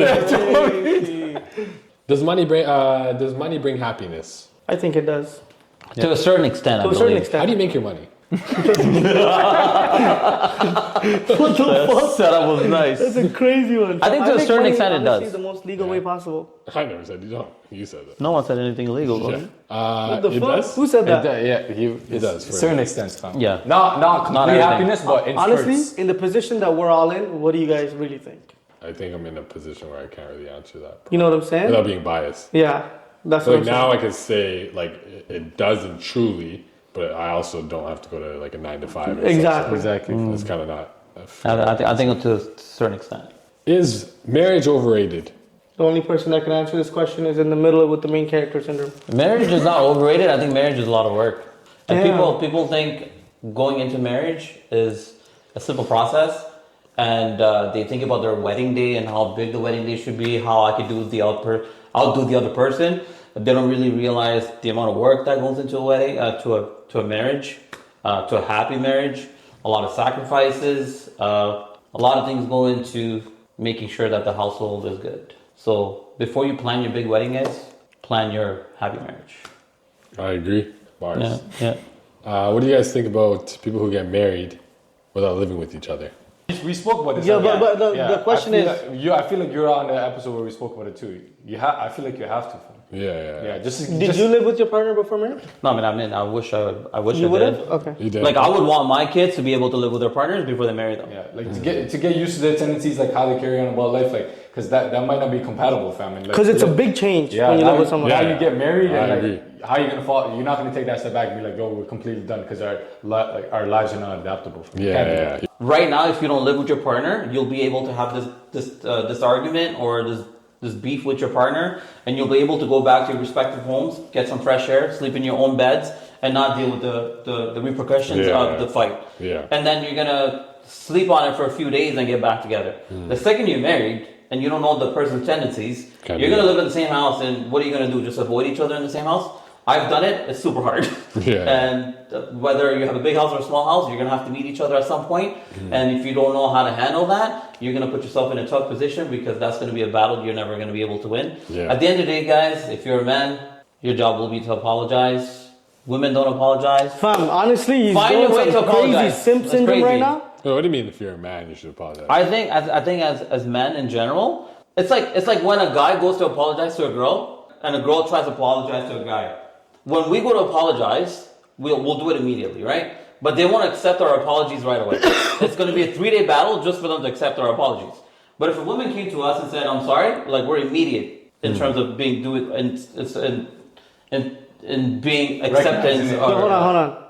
Does money bring happiness? I think it does. To a certain extent, I To a believe. certain How extent. do you make your money? What the fuck? Setup was nice. That's a crazy one. I think to a make certain money, extent it honestly, does. the most legal way possible. I never said you don't. You said that. No one said anything illegal. Yeah. What the it fuck? does? Who said that? It does, for certain extent, fam. Yeah. Not complete everything. happiness, but in Honestly, spurts. in the position that we're all in, what do you guys really think? I think I'm in a position where I can't really answer that You know what I'm saying? without being biased. Yeah, that's So what like I'm now saying. I can say like it doesn't truly, but I also don't have to go to like a 9 to 5. And Exactly. Stuff, so it's kind of not. A fair- I think to a certain extent. Is marriage overrated? The only person that can answer this question is in the middle with the main character syndrome. Marriage is not overrated. I think marriage is a lot of work. And Damn. people think going into marriage is a simple process, and they think about their wedding day and how big the wedding day should be, how I could do outdo the other person. But they don't really realize the amount of work that goes into a wedding, to a marriage, to a happy marriage. A lot of sacrifices. A lot of things go into making sure that the household is good. So before you plan your big wedding, guys, plan your happy marriage. I agree. Bars. Yeah. What do you guys think about people who get married without living with each other? We spoke about this. Yeah, but the question is... I feel like you're on the episode where we spoke about it too. I feel like you have to. Yeah. Did you live with your partner before marriage? No, I mean, I wish I You did. would have? Okay. You did. Like, I would want my kids to be able to live with their partners before they marry them. Yeah, like to get used to their tendencies, like how they carry on about life, like because that might not be compatible, fam. Because it's a big change when you live with someone. Now you get married, I and agree. like how you gonna fall? You're not gonna take that step back and be like, "Yo, we're completely done," because our lives are not adaptable. Yeah. Right now, if you don't live with your partner, you'll be able to have this argument or this beef with your partner, and you'll be able to go back to your respective homes, get some fresh air, sleep in your own beds, and not deal with the repercussions of the fight. Yeah. And then you're gonna sleep on it for a few days and get back together. The second you're married and you don't know the person's tendencies, Can't you're do gonna that. live in the same house, and what are you gonna do? Just avoid each other in the same house? I've done it. It's super hard. Yeah. And whether you have a big house or a small house, you're gonna have to meet each other at some point. And if you don't know how to handle that, you're gonna put yourself in a tough position because that's gonna be a battle you're never gonna be able to win. Yeah. At the end of the day, guys, if you're a man, your job will be to apologize. Women don't apologize. Fam, honestly, he's Find doing your way to some crazy apologize. simp That's syndrome crazy. right now. Well, what do you mean if you're a man, you should apologize? I think as men in general, it's like when a guy goes to apologize to a girl and a girl tries to apologize to a guy. When we go to apologize, we'll do it immediately, right? But they won't accept our apologies right away. It's going to be a 3-day battle just for them to accept our apologies. But if a woman came to us and said, "I'm sorry," like we're immediate in terms of being in being acceptance. Yo, hold on.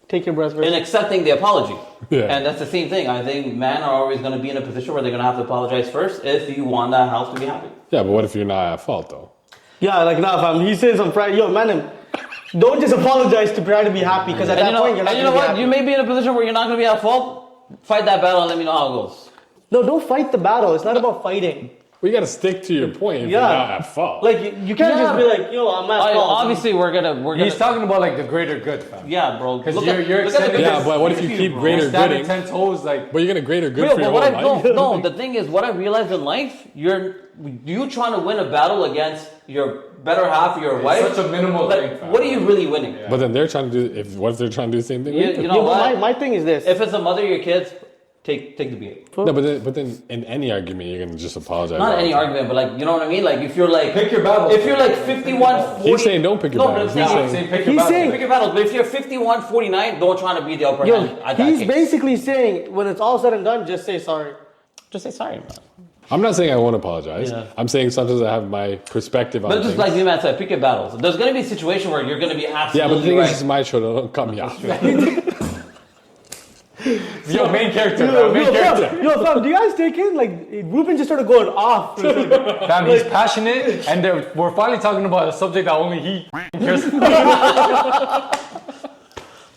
Take your breath. In accepting the apology. Yeah. And that's the same thing. I think men are always going to be in a position where they're going to have to apologize first if you want that house to be happy. Yeah, but what if you're not at fault though? Yeah, like nah, fam. He's saying some fried. Yo, man, don't just apologize to try to be happy because at that point you're not and gonna you know be what? happy. You may be in a position where you're not going to be at fault. Fight that battle and let me know how it goes. No, don't fight the battle. It's not about fighting. Well, you gotta stick to your point if you're not at fault. Like you can't just be like, yo, I'm at fault. Obviously, we're gonna. He's talking about like the greater good, fam. Yeah, bro. Because Look you're at the extending- biggest- Yeah, but what if you keep bro. greater Standing gooding? 10 toes, like. But you're gonna greater good Real, for your but whole life. no, the thing is, what I realized in life, you trying to win a battle against your better half, your wife. Such a minimal like, thing, fam. what are you really winning? But then they're trying to do. What if they're trying to do the same thing? with You you? know Yeah, but what? my thing is this. If it's the mother of your kids, take the beat. No, but then in any argument, you're gonna just apologize. Not all any the time. argument, but like, you know what I mean? Like, if you're like, Pick your battles. if you're like 51-40. He's saying don't pick your battles. but He's I'm saying- pick your He's battles. saying- pick your battles. But if you're 51-49, don't try to be the upper hand. Yo, at that he's case. basically saying when it's all said and done, just say sorry. Just say sorry, man. I'm not saying I won't apologize. Yeah. I'm saying sometimes I have my perspective on But just things. like the man said, pick your battles. There's gonna be a situation where you're gonna be Yeah, absolutely but the thing right. is, it's my show. Don't cut me off. Yo, main character, Yo, bro. Main character. fam, do you guys take it? Like Ruben just started going off. Fam, he's passionate, and we're finally talking about a subject that only he cares about.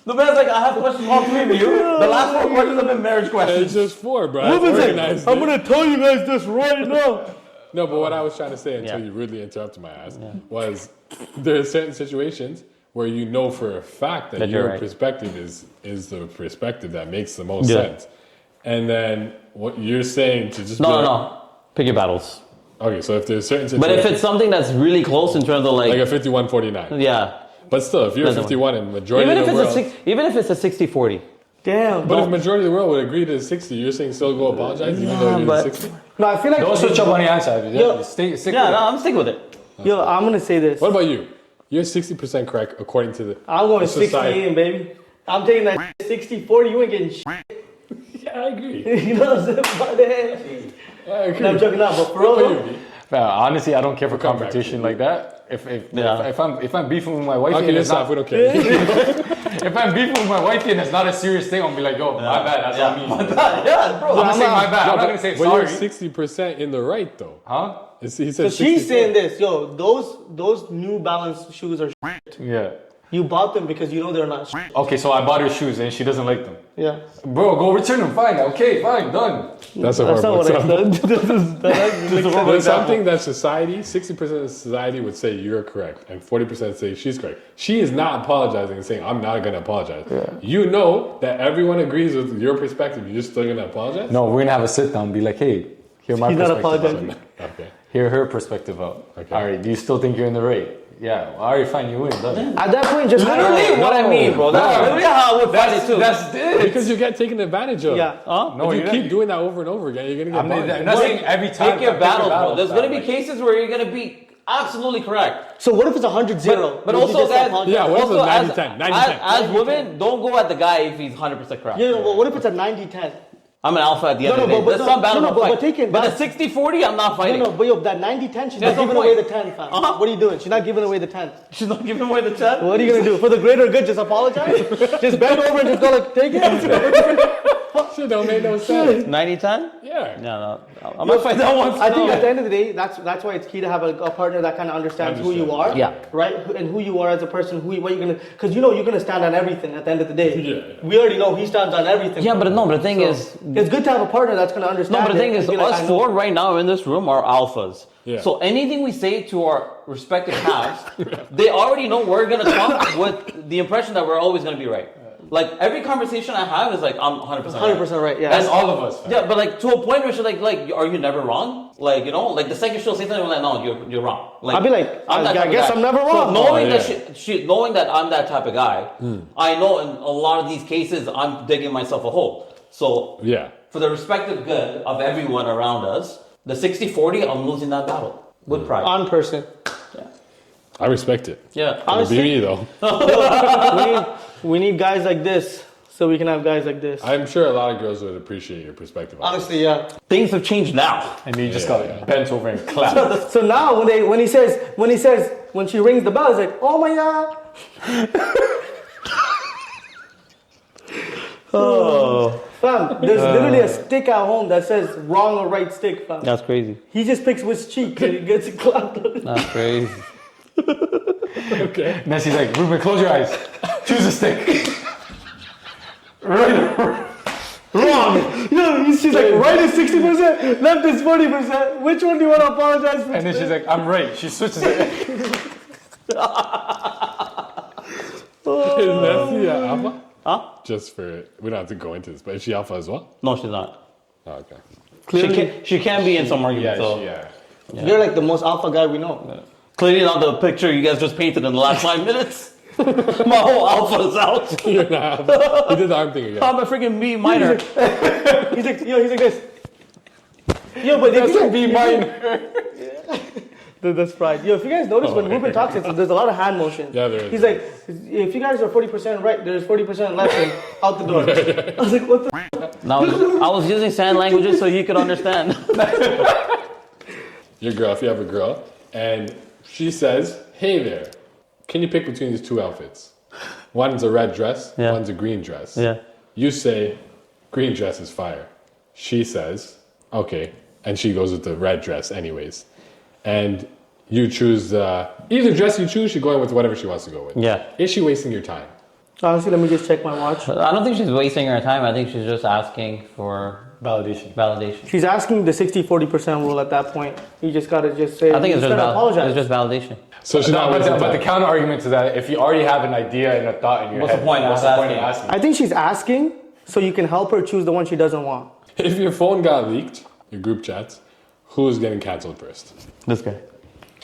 The man's like, I have questions for all three of you. The last 4 questions have been marriage questions. It's just 4, bro. I Ruben's like, organized I'm it. gonna tell you guys this right now. No, but what I was trying to say until Yeah. you rudely interrupted my ass was there are certain situations where you know for a fact that That you're your right. perspective is the perspective that makes the most Yeah. sense. And then what you're saying to just be No, like, no. Pick your battles. Okay, so if there's certain But situations if it's something that's really close in terms of like like a 51-49. yeah. But still, if you're Doesn't 51 and majority Even of if the it's world even if it's a 60-40. Damn. but if majority of the world would agree to 60, you're saying still go apologize even though you're but- 60? No, I feel like Don't switch up on the answer. Yo. Stick Yeah, with no, it. I'm sticking with it. Yo, I'm gonna say this. What about you? You're 60% correct according to the I'm going the 60 society. in, baby. I'm taking that 60-40. You ain't getting shit. Yeah, I agree. You know what I'm saying? No, I'm joking now, but for real, though, Honestly, I don't care for come back competition to like that. If Yeah. I'm beefing with my wife, Okay, and you're it's not, soft. We don't care. if I'm beefing with my wifey and it's not a serious thing, I'll be like, yo, my bad, that's on me. Yeah, bro. I'm gonna say my bad. I'm not gonna say But sorry. you're 60% in the right though. Huh? He said so she's 60%. saying this, yo, those New Balance shoes are shit. Yeah. You bought them because you know they're not shit. Okay, so I bought her shoes and she doesn't like them. Yeah. Bro, go return them. Fine. Okay, fine, done. That's a That's not horrible what I example. said. There's something that society, 60% of society would say you're correct, and 40% say she's correct. She is not apologizing and saying, I'm not going to apologize. Yeah. You know that everyone agrees with your perspective. You're still going to apologize? No, we're gonna have a sit down and be like, hey, hear my He's not perspective apologizing. out. Okay. Hear her perspective out. Okay. Alright, do you still think you're in the right? Yeah, alright, fine, you win, done. At that point, just Literally what I mean, bro. That's literally how I would fight it too. That's it. Because you get taken advantage of. Yeah. No, If you you're keep not. doing that over and over again, you're going to get I'm not, bothered. I'm not saying every time. Pick your battles, bro. There's gonna be like, cases where you're gonna be absolutely correct. So what if it's 100-0? But Would you also just that, apologize? Yeah, what if also it's as, 90-10, 90-10? as women, don't go at the guy if he's 100% correct. Yeah, well, what if it's a 90-10? I'm an alpha at the end No, of no, the day. but- There's some battles no, I'll but fight. take it But back. the 60-40, I'm not No, fighting. no, but yo, that 90-10, she's There's not no giving away point. the 10, fam. Uh-huh. What are you doing? She's not giving away the 10. She's not giving away the 10? What are you gonna do? For the greater good, just apologize? Just bend over and just go like, take it? Shit don't make no sense. 90-10? Yeah. No. I'm gonna fight that one. I think at the end of the day, that's why it's key to have a partner that kind of understands who you are, Yeah. right? And who you are as a person, what you're gonna, because you know you're gonna stand on everything at the end of the day. Yeah. We already know he stands on everything. Yeah, but no, but the thing is, It's good to have a partner that's gonna understand. no, but the thing it is, and be like, us I know. four right now in this room are alphas. Yeah. So anything we say to our respective halves, they already know we're gonna come with the impression that we're always gonna be right. Like every conversation I have is like I'm 100% 100% right, yeah. And That's all of us. fam. yeah, but like to a point where she's like, are you never wrong? Like, you know, like the second she'll say something, I'm like, no, you're wrong. Like, I'll be like, I'm that I type of guess guy. I'm never So wrong. knowing Oh, that knowing that I'm that type of guy, I know in a lot of these cases I'm digging myself a hole. So Yeah. for the respective good of everyone around us, the 60-40, I'm losing that battle with pride. On person. I respect it. Yeah. It'll be Honestly, me though. we need guys like this so we can have guys like this. I'm sure a lot of girls would appreciate your perspective. on Honestly, yeah. Things have changed now. And you just got bent over and clapped. So now when she rings the bell, it's like, oh my god. Oh, Fam, there's literally a stick at home that says wrong or right stick, fam. that's crazy. He just picks which cheek and he gets it clapped. That's crazy. Okay. Nessie's like, Ruben, close your eyes. Choose a stick. Right. Wrong. No, she's like, right is 60%, left is 40%. Which one do you want to apologize for? And then she's like, I'm right. She switches it. Is Nessie alpha? Huh? Just for we don't have to go into this, but is she alpha as well? No, she's not. Oh, okay. She can be in some arguments. so. You're like the most alpha guy we know. Clearly not the picture you guys just painted in the last 5 minutes. My whole alpha is out. You're not alpha. He did the arm thing again. I'm a freaking B minor. He's like this. Yo, but That's a B minor. that's pride. Yo, if you guys notice when Ruben talks, there's a lot of hand motion. Yeah, there is. He's like, if you guys are 40% right, there's 40% left and out the door. I was like, what the? Now, I was using sign languages so he could understand. Your girl, if you have a girl, and she says, "Hey there, can you pick between these two outfits? One's a red dress, Yeah. one's a green dress." Yeah. You say, "Green dress is fire." She says, "Okay," and she goes with the red dress anyways. And you choose either dress you choose. She's going with whatever she wants to go with. Yeah. Is she wasting your time? Honestly, let me just check my watch. I don't think she's wasting her time. I think she's just asking for validation. She's asking the 60-40% rule at that point. You just gotta just say, I think it's you just, gotta apologize. it's just validation. So she's not wasting But time. the counter argument to that, if you already have an idea and a thought in your What's the head, point of what's the point of asking? asking? I think she's asking so you can help her choose the one she doesn't want. If your phone got leaked, your group chats, who's getting canceled first? This guy.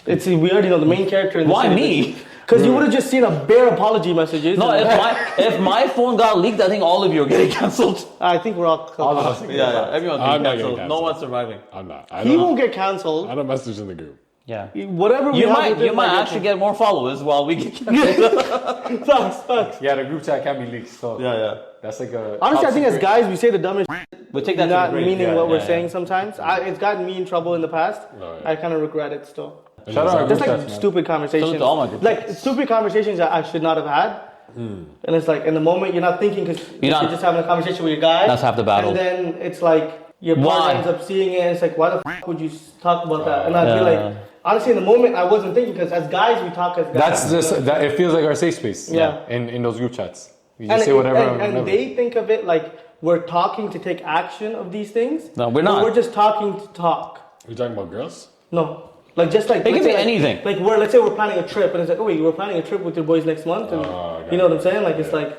We already know the main character in the Why me? Because you would have just seen a bare apology messages. No, if my phone got leaked, I think all of you are getting cancelled. I think we're all All of us. Yeah, everyone's I'm getting not getting cancelled. No cancelled. one's surviving. I'm not. He won't get cancelled. I don't message in the group. Yeah. Whatever we You have might with him actually cancelled. get more followers while we get cancelled. Facts. Yeah, the group chat can be leaked. So yeah. that's like a. Honestly, top I think as secret. guys, we say the dumbest shit We take that to not the grave. meaning Yeah, what we're yeah, saying yeah. sometimes. It's gotten me in trouble in the past. Oh, yeah. I kind of regret it still. Shout out our Just group like chats, man. stupid conversations. Salute to all my group like stupid conversations that I should not have had. And it's like in the moment you're not thinking because you're not- just having a conversation with your guy. That's half the battle. And then it's like your Why? partner ends up seeing it. And it's like, why the f would you talk about that? And I'd be Yeah. like, honestly, in the moment I wasn't thinking because as guys we talk as guys. That's just that. It feels like our safe space. Yeah. In those group chats, you And, just say whatever. and whenever. they think of it like we're talking to take action of these things. No, we're but not. We're just talking to talk. You talking about girls? No. Like just like It can let's be say, like- anything. Like let's say we're planning a trip and it's like, oh wait, we're planning a trip with your boys next month, and got you know what I'm saying? Like it's like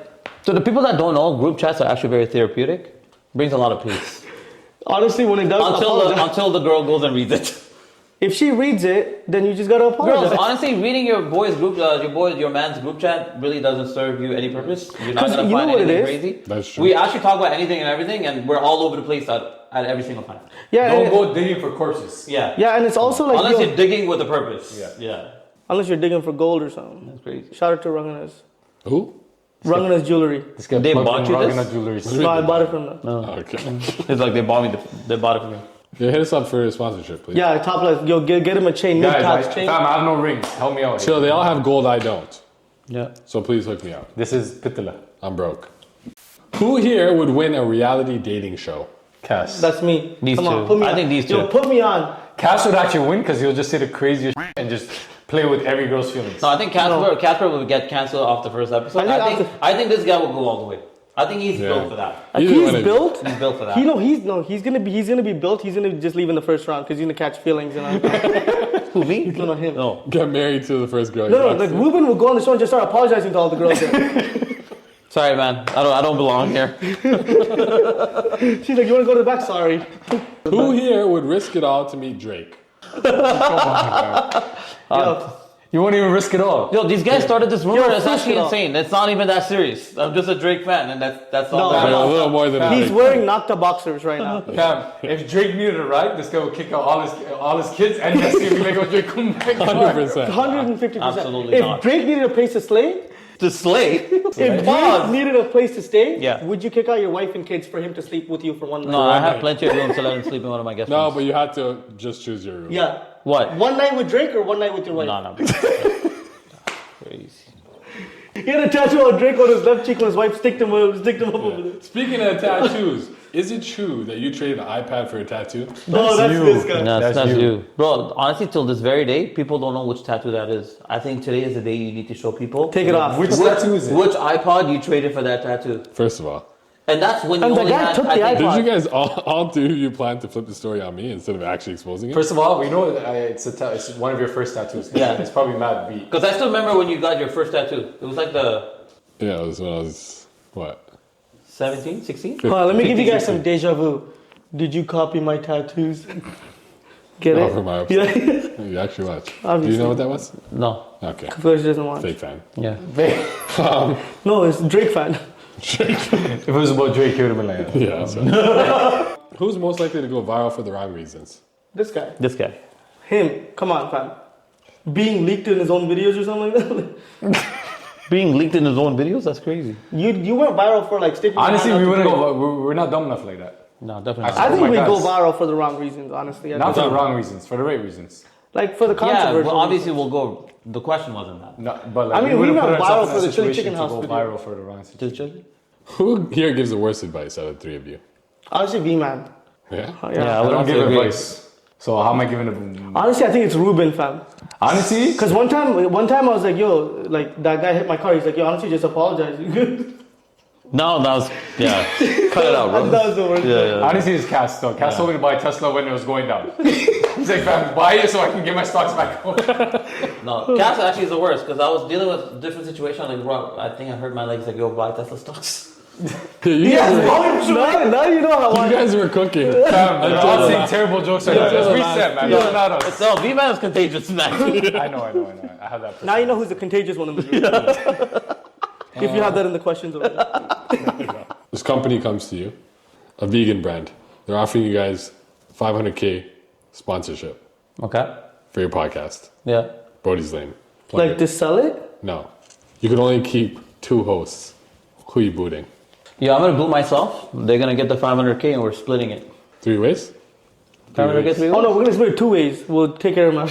So the people that don't know, group chats are actually very therapeutic. Brings a lot of peace. honestly when it does Until the girl goes and reads it. if she reads it, then you just gotta apologize. Girls, honestly, reading your boy's group, your man's group chat really doesn't serve you any purpose. You're not 'Cause gonna you find know what it anything is? crazy. That's true. We actually talk about anything and everything, and we're all over the place at every single time. yeah, Don't and, go digging for corpses. Yeah. yeah, and it's also like Unless yo, you're digging with a purpose. Yeah. unless you're digging for gold or something. That's crazy. Shout out to Ranganas. Who? Ranganas jewelry. This guy They plugged bought in you this? Ragana Jewelry. No, I bought it from them. Oh, okay. It's like they bought it from me. Yeah, hit us up for a sponsorship, please. Yeah, topless. Yo, get him a chain. Guys, NidTalks chain. fam, I have no rings. Help me out. So they all have gold, I don't. Yeah. So please hook me up. This is Pitala. I'm broke. Who here would win a reality dating show? Cass. That's me. These Come on, two. put me I on. think these Yo, two. put me on. Cass would actually win because he'll just say the craziest and just play with every girl's feelings. No, I think Casper will get canceled off the first episode. I think this guy will go all the way. I think he's built for that. Either He's way, built. He's built for that. He's gonna be built. He's gonna just leave in the first round because he's gonna catch feelings and Who, me? no, not him. No. Get married to the first girl. he No, talks like to. Ruben will go on the show and just start apologizing to all the girls. There. Sorry, man. I don't belong here. She's like, "You want to go to the back?" Sorry. Who here would risk it all to meet Drake? Yo, You won't even risk it all. Yo, these guys started this rumor. Yo, It's first actually of all- insane. It's not even that serious. I'm just a Drake fan, and that's all. No, that Like, matters. a little more than a he's Drake wearing Nocta boxers right now. Fam, if Drake needed a ride, this guy would kick out all his kids and yes, he'd be like, oh, Drake, come back. 100%. 150%. Absolutely If not. Drake needed a place to slay, To slay. if Drake needed a place to stay, Yeah. would you kick out your wife and kids for him to sleep with you for one night? No, I have plenty of room to let him sleep in one of my guest No, rooms. but you had to just choose your room. Yeah. What? One night with Drake or one night with your wife? No. Crazy. He had a tattoo on Drake on his left cheek when his wife sticked him up over there. Speaking of tattoos, is it true that you traded an iPad for a tattoo? No, that's you. this guy. No, That's that's you. you. Bro, honestly, till this very day, people don't know which tattoo that is. I think today is the day you need to show people. Take it off. Which tattoo is it? Which iPod you traded for that tattoo. First of all, And that's when you And the only guy had, took I the think, iPod. did you guys all do you plan to flip the story on me instead of actually exposing it? First of all, we know it's one of your first tattoos. Yeah. It's probably mad beat. Because I still remember when you got your first tattoo. It was like the Yeah, it was when I was, what? 17, 16? Hold on, let me give you 15, guys some deja vu. Did you copy my tattoos? Get Oh, it? for my Yeah. You actually watch. Do Obviously. you know what that was? No. Okay. Because she doesn't watch. Fake fan. Yeah. No, it's Drake fan. If it was about Drake, he would have been like, Yeah, that's right. Who's most likely to go viral for the wrong reasons? This guy. This guy. Him. Come on, fam. Being leaked in his own videos or something like that. Being leaked in his own videos? That's crazy. You went viral for like sticking. your honestly, hand we out wouldn't to go. Drake. We're not dumb enough like that. No, definitely I not. think my we God. go viral for the wrong reasons, honestly. Not for the wrong reasons, for the right reasons. Like for the Yeah, controversy. well, obviously we'll go. The question wasn't that. No, but like, I mean, we wouldn't went put ourselves viral in for a the chili situation chicken to house go video. viral for the wrong situation. Just joking? Who here gives the worst advice out of the three of you? Honestly, V-Man. Yeah? Yeah, I would don't have to give agree. advice. So how am I giving it? Honestly, I think it's Ruben, fam. Honestly, Because one time I was like, yo, like that guy hit my car. He's like, yo, honestly, just apologize. No, that was, yeah. Cut it out, bro. That was the worst. Yeah. honestly, it's Cass though. Cass told me to buy a Tesla when it was going down. He's like, fam, buy it so I can get my stocks back home. No, Cass actually is the worst because I was dealing with a different situation. Like, bro, I think I hurt my legs. Like, yo, buy Tesla stocks. You Now you know how guys were cooking. Fam, we're all saying terrible jokes right now. Just reset, man. It's not us. No, V-Man is contagious, man. I know. I have that. Now you know who's the contagious one in the group. If you have that in the questions over there. This company comes to you, a vegan brand. They're offering you guys $500K sponsorship Okay. for your podcast. Yeah. Brody's Lane. Plug Like it. to sell it? No. You can only keep 2 hosts. Who are you booting? Yeah, I'm gonna boot myself. They're gonna get the 500K and we're splitting it. 3 ways? 500K 3 Oh ways? no, we're gonna split it 2 ways. We'll take care of my.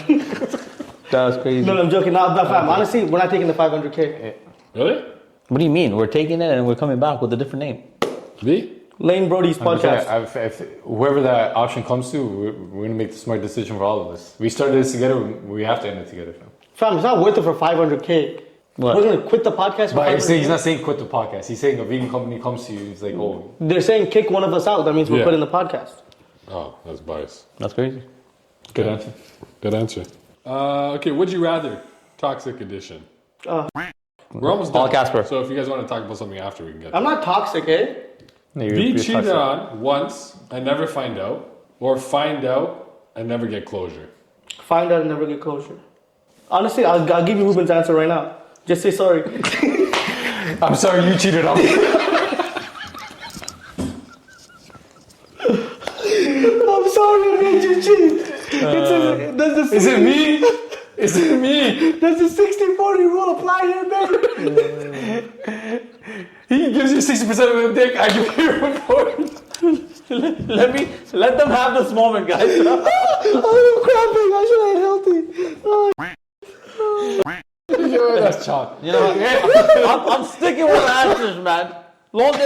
That was crazy. No, I'm joking. Not fam. Honestly, we're not taking the 500K. Really? What do you mean? We're taking it and we're coming back with a different name. V? Lane Brody's podcast. If whoever that option comes to, we're gonna make the smart decision for all of us. We started this together. We have to end it together, fam. Fam, it's not worth it for 500K. What? We're gonna quit the podcast for But 500K. he's not saying quit the podcast. He's saying a vegan company comes to you. He's like, oh, They're saying kick one of us out. That means we're Yeah. quitting the podcast. Oh, that's biased. That's crazy. good answer. Good answer. Okay, would you rather? Toxic edition. We're almost Paul done. Casper. So if you guys want to talk about something after, we can get I'm there. not toxic, eh? No, Be cheated on once and never find out, or find out and never get closure. Find out and never get closure. Honestly, I'll give you Ruben's answer right now. Just say sorry. I'm sorry you cheated on me. I'm sorry I made you cheat. Is it me? Is it me? Does the 60-40 rule apply here, man? He gives you 60% of the dick. I give you your report. Let them have this moment, guys. I'm cramping. I should eat healthy. That's chalk. You know what? I'm sticking with answers, man. Don't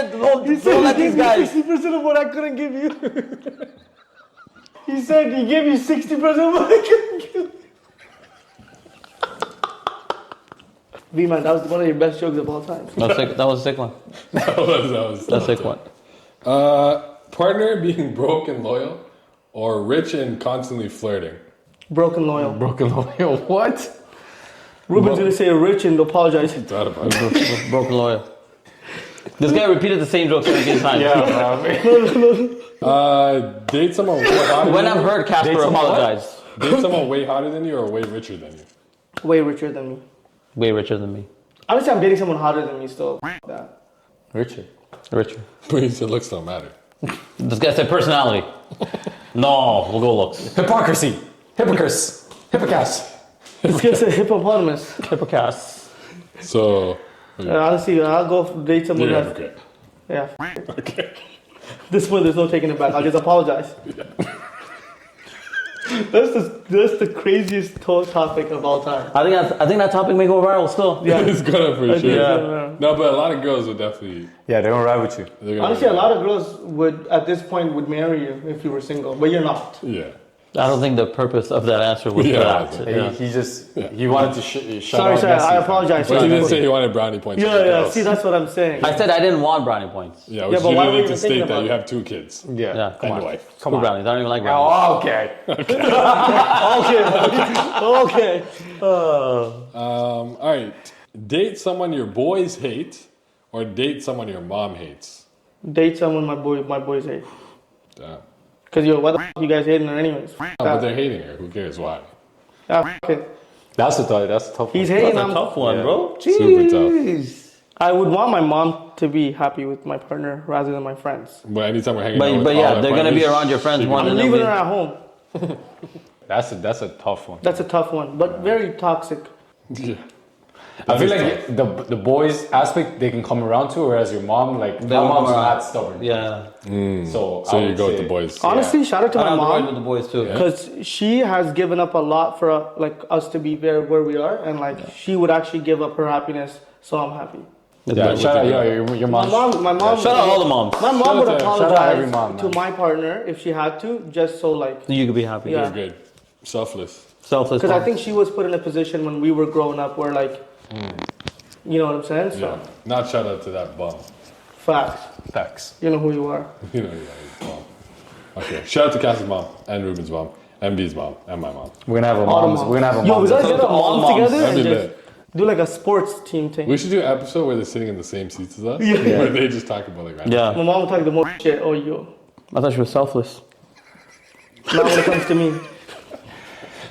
let these guys. 60% of what I couldn't give you. He said he gave you 60% of what I couldn't give you. V-Man, that was one of your best jokes of all time. That was a sick one. that was That's a sick one. Partner being broke and loyal, or rich and constantly flirting. Broken loyal. Broken loyal. What? Ruben's gonna say rich and apologize. Thought about it. Broken loyal. This guy repeated the same joke 17 times. Date someone way hotter When than I've you. heard Casper apologize. Date someone way hotter than you or way richer than you. Way richer than me. Way richer than me. Honestly, I'm dating someone hotter than me still. That. Richard. Richer. But you said looks don't matter. This guy said personality. No, we'll go looks. Hypocrisy. Hypocrites. Hippocas. This guy's a hippopotamus. Hippocas. So, Honestly, I'll go date someone yeah, that's... okay. Yeah. Okay. This one, there's no taking it back. I'll just apologize. That's the craziest topic of all time. I think that topic may go viral still. Yeah. It's gonna for sure. Yeah. No, but a lot of girls would definitely. Yeah, they're gonna ride with you. they're gonna Honestly, a lot of girls would, at this point, would marry you if you were single, but you're not. Yeah. I don't think the purpose of that answer was Yeah, for that. yeah. Yeah. He just he wanted to shut Sorry, out Messi. I apologize. But you didn't Yeah, say you wanted brownie points. for yeah. girls. See, that's what I'm saying. I said I didn't want brownie points. Yeah, which but you why were need you to even state thinking that about you it? have 2 kids. Yeah, come And on. a wife. Screw brownies. I don't even like brownies. Oh, okay. Okay. All right. Date someone your boys hate, or date someone your mom hates. Date someone my boys hate. Damn. Cause why the f you guys hating her anyways? But they're hating her. Who cares why? Okay. That's a tough one. He's hating. That's a tough one, bro. Super tough. Jeez. I would want my mom to be happy with my partner rather than my friends. But anytime we're hanging out with But all yeah, our they're gonna be partners, around your friends she- more I'm than leaving they'll her be. at home. That's a tough one. That's a tough one, but very toxic. Yeah. I feel That is like the boys aspect they can come around to, whereas your mom, like my won't mom's come around. not stubborn. Yeah. So So I you would go with say- the boys. Honestly, shout out to I my have the mom. with the boys too. Because she has given up a lot for like us to be there where we are, and like she would actually give up her happiness, so I'm happy. Yeah, shout out your My mom. mom. Shout out all the moms. My mom Shout would out to- shout out apologize every mom, to man. my partner if she had to, just so like, You could be happy. Yeah. You're good. Selfless. Selfless. because I moms. think she was put in a position when we were growing up where like, you know what I'm saying? So Yeah. Not shout out to that bum. facts. Facts. You know who you are. You know, yeah, he's bum. Okay. Shout out to Cass's mom and Ruben's mom and B's mom and my mom. We're gonna have a All the moms. moms. We're gonna have a Yo, we moms. gotta Shout get out the to all moms moms. together That'd and be just lit. do like a sports team thing. We should do an episode where they're sitting in the same seats as us. Yeah. Where they just talk about like random Yeah. My mom would talk the most shit. Oh, yo. I thought she was selfless. Not when it comes to me.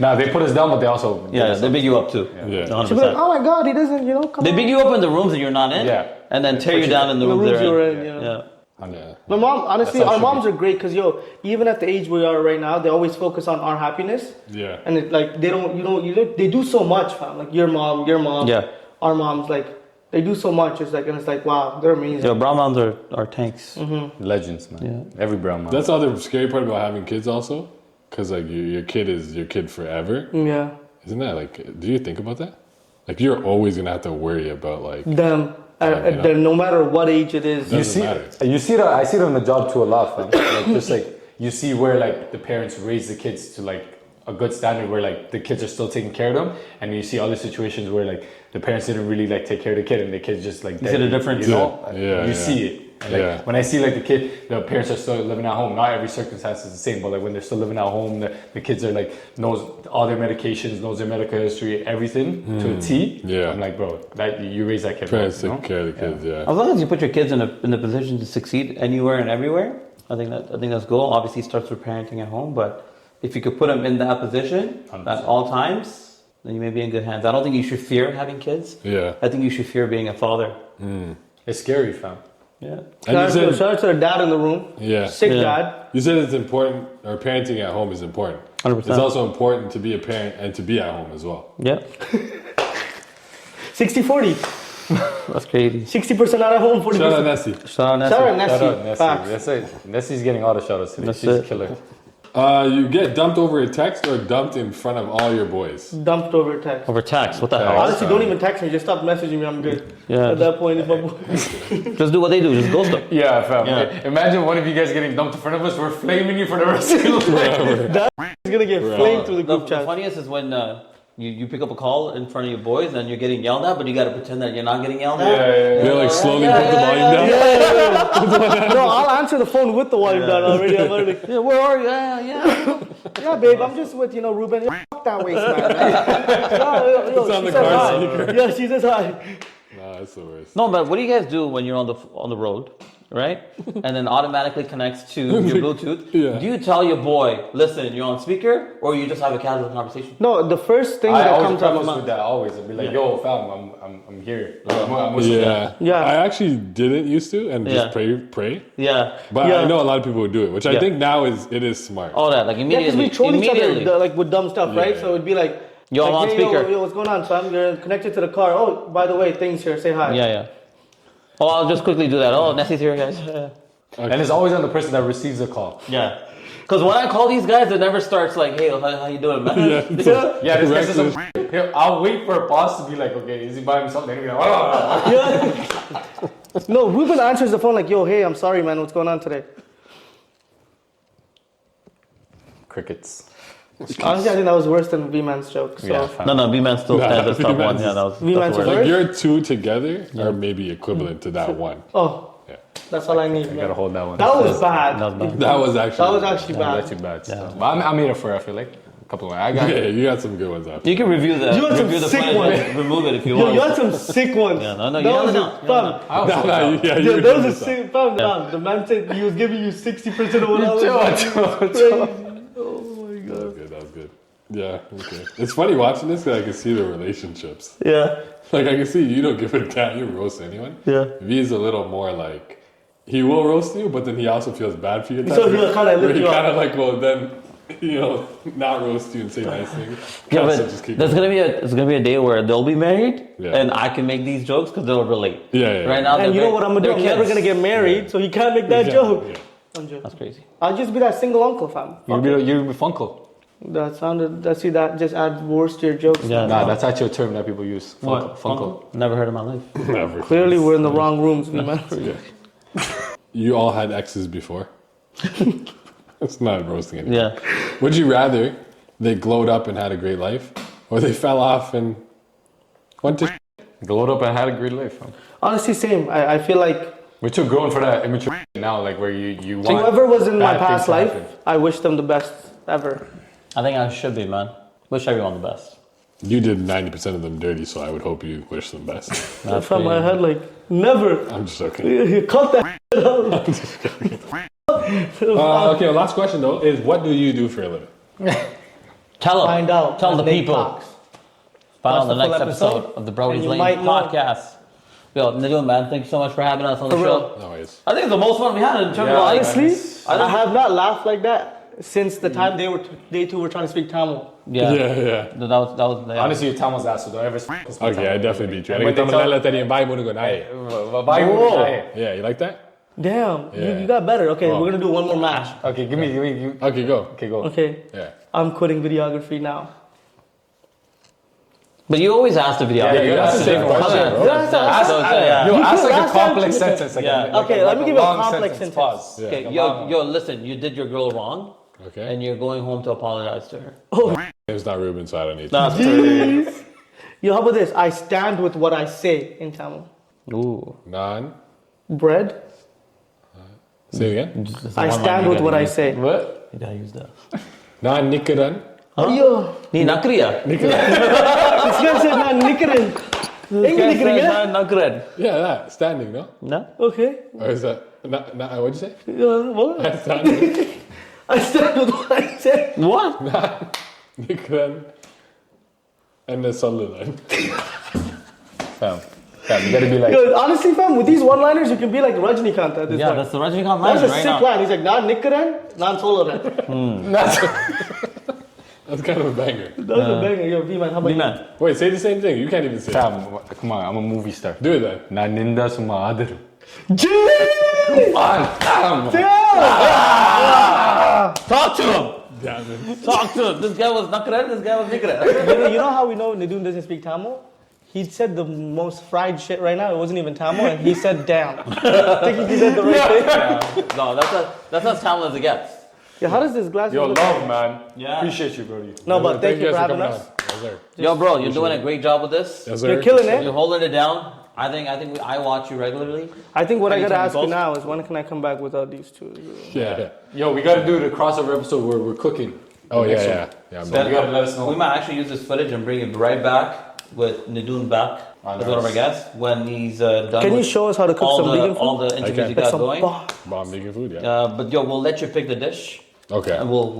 Nah, they put us down, but they also Yeah, they big you up too. Yeah. 100%. She'd be like, oh my god, he doesn't, come They on. big you up in the rooms that you're not in. Yeah. And then tear you down in the The rooms rooms they're you're in. in, yeah. Yeah. Yeah. My mom, honestly, That's how our it moms should are great because, even at the age we are right now, they always focus on our happiness. Yeah. And it, like, they don't, they do so much, fam. Like, your mom, Yeah. our moms, like, They do so much. It's like wow, they're amazing. Yeah, brown moms are tanks. Legends, man. Yeah. Every brown mom. That's the other scary part about having kids also. Because like your kid is your kid forever. Yeah. Isn't that like, do you think about that? Like you're always going to have to worry about like. Them. Yeah, you know. No matter what age it is. Doesn't matter. You see it. I see it on the job too a lot, fam. Like just like you see where like the parents raise the kids to like a good standard, where like the kids are still taking care of them, and you see other situations where like the parents didn't really like take care of the kid, and the kid's just like. You see the difference? You know, Yeah, you yeah. see it. Like when I see like the parents are still living at home. Not every circumstance is the same, but like when they're still living at home, the kids are like knows all their medications, knows their medical history, everything to a T. Yeah. I'm like, bro, that you raise that kid. Parents well, you take care of the kids, yeah. As long as you put your kids in a position to succeed anywhere and everywhere, I think that's cool. Obviously, it starts with parenting at home, but if you could put them in that position 100%. at all times, then you may be in good hands. I don't think you should fear having kids. Yeah. I think you should fear being a father. It's scary, fam. Yeah. And you Shout said, out to the dad in the room. yeah. Sick Yeah. dad. You said it's important, or parenting at home is important. 100%. It's also important to be a parent and to be at home as well. Yeah. 60-40. That's crazy. 60% out of home, 40%. Shout out Nessie. Shout out Nessie. Shout out Shout out Nessie. Nessie. Facts. That's it. Nessie's getting all the shout outs today. That's She's a it. killer. You get dumped over a text or dumped in front of all your boys. Dumped over text. Over text. What the hell? Honestly, don't even text me. Just stop messaging me. I'm good. Yeah. At that point, if I'm Just do what they do. Just ghost them. Yeah, fam. Yeah. Imagine one of you guys getting dumped in front of us. We're flaming you for the rest of your life. he's gonna get flamed through the The group chat. funniest is when you pick up a call in front of your boys and you're getting yelled at, but you got to pretend that you're not getting yelled at. They're like slowly put the volume down. No, I'll answer the phone with the volume down already. I'm already like, Yeah, where are you? Yeah. yeah, babe, I'm just with, Ruben. Yeah, fuck that waste, man. It's on she the says car hi. speaker. Yeah, she says hi. Nah, that's the worst. No, but what do you guys do when you're on the road, right? And then automatically connects to your Bluetooth. Yeah. Do you tell your boy, listen, you're on speaker, or you just have a casual conversation? No, the first thing I that always comes out of preface my with mouth. that. Always, I'd be like, "Yo, fam, I'm here. I'm with you." Yeah. Yeah. I actually didn't used to and Yeah. just pray. Yeah. But Yeah. I know a lot of people would do it, which I Yeah. think now it is smart. All that, like Yeah, because immediately. we troll each immediately. other like with dumb stuff, right? Yeah. So it'd be like, Yo, I'm on hey, speaker. Yo, what's going on, fam? You're connected to the car. Oh, by the way, things here. Say hi. Yeah. Oh, I'll just quickly do that. Oh, Nessie's here, guys. And it's always on the person that receives the call. Yeah. Because when I call these guys, it never starts like, hey, how you doing, man? Yeah. Yeah, this guy's Reckless. some. Here, I'll wait for a boss to be like, "Okay, is he by himself?" Then he'll be like, "Oh." Yeah. No, Ruben answers the phone like, yo, hey, I'm sorry, man. What's going on today? Crickets. Honestly, I think that was worse than V-Man's joke. So. Yeah, fam. No, B-Man still Nah, stands as top B-Man's one. Yeah, that was B-Man's that's is the Like worst. your two together are maybe equivalent to that one. Oh, Yeah. that's all I need. I man. gotta hold that one. That was bad. That was bad. That was actually bad. That's too bad. So. But I made it for. I feel like a couple of. I got. Yeah, you got some good ones after. You can review the You had some review the sick footage ones. and remove it if you Yo, want. you had some sick ones. Yeah, no, That you was never a know. fun. Yeah, Yeah, were that was doing a this sick fun. The man said he was giving you 60% of what I was doing. That was good. Yeah, okay. It's funny watching this because I can see the relationships. Yeah. Like I can see you don't give a damn, you roast anyone. Yeah. V is a little more like he will roast you, but then he also feels bad for you. So he'll kinda lift He you up. kind of like will then not roast you and say nice things. Yeah, Kinda but just keep there's going. gonna be a day where they'll be married, Yeah. and I can make these jokes because they'll relate. Yeah. Right now, And you know what I'm gonna do? I'm never gonna get married, so he can't make that Yeah, joke. yeah. I'm joking. That's crazy. I'll just be that single uncle, fam. You'll be Funko. That sounded. Let's see, that just adds worse to your jokes. Yeah, Nah, no. that's actually a term that people use. What? Funko. Never heard in my life. Never. Clearly, we're in the wrong rooms, man. You all had exes before. It's not roasting anyone. Yeah. Would you rather they glowed up and had a great life, or they fell off and went to? Glowed up and had a great life. Fam. Honestly, same. I feel like We're too grown for that immature now, like where you want. whoever was in my bad past things to life, happen. I wish them the best ever. I think I should be, man. Wish everyone the best. You did 90% of them dirty, so I would hope you wish them best. That's From my crazy. head, like never. I'm just joking. You cut that out. Okay, last question though is what do you do for a living? Tell them. Find out. Tell the Nate people. talks. Find out That's the the next full episode episode, of the Brodies and you Lane might know. podcast. Yo, Nidal, man, thank you so much for having us on the For show. real. No worries. I think it's the most fun we had in terms of Yeah, like, Honestly, I I have not laughed like that since the time they two were trying to speak Tamil. Yeah. Yeah. That was yeah. Honestly, your time was that, so don't ever. Okay, I definitely beat you. And Like, when they I'm tell- not letting you buy Munugo Nae. Yeah, you like that? Damn, Yeah. you got better. Okay, Oh. we're gonna do one more match. Okay, give me. Okay, go. Okay, go. Okay, Yeah. I'm quitting videography now. But you always ask the video. Yeah, you that's the same question, bro. Yeah. Yo, ask like a Last time- complex sentence. Like Yeah. like Okay, a, let me give you a long complex sentence. Pause. Yeah. Okay, yo, listen. You did your girl wrong, Okay. and you're going home to apologize to her. It's not Ruben, so I don't need to. That's crazy. Yo, how about this? I stand with what I say in Tamil. Ooh. Nan. Bread. Say it again. I stand with what I say. What? You gotta use that. Nan Nikaran. Yo, Nee nakriya. this guy said not nikkerin. Ain't nikkerin. Nakred. Yeah, that. Standing, no? No. Okay. Or is that. What'd you say? What? Standing. I stand with what I say. What? Nan Nikaran. And the Sululan. Fam, you gotta be like. Yo, honestly, fam, with these one-liners, you can be like Rajnikant at this Yeah, point. that's the Rajnikant line That's a right sick now. line. He's like, non nikkerin, non soloran. That's kind of a banger. That was a banger. Yo, V-man, how about you? Man. Wait, say the same thing. You can't even say it. Fam, come on, I'm a movie star. Do it then. Na ninda suma adaru. Talk to him. Damn it. Talk to him. This guy was nakred. This guy was nikred. You know how we know Nidun doesn't speak Tamil? He said the most fried shit right now. It wasn't even Tamil, and he said damn. I think he said the right thing. No, that's as Tamil as it gets. Yeah, how does this glass Yo, look? love, man. Yeah. Appreciate you, Brody. No, but thank you guys for having coming us. on. Yes, sir. Yo, bro, you're doing a great job with this. Yes, sir. You're killing You're it. holding it down. I think I watch you regularly. I think what I gotta Anytime ask you you post. now is when can I come back without these two? Yeah. Yo, we gotta do the crossover episode where we're cooking. Oh, yeah, Next yeah. one. Yeah, I'm So down. you gotta let us know. We might actually use this footage and bring it right back with Nidun back Oh, as one of our nice. guests when he's done. Can you with show us how to cook all some the vegan all food? the interviews can. you Like got some going? Bomb vegan food, yeah. But yo, we'll let you pick the dish. Okay. And we'll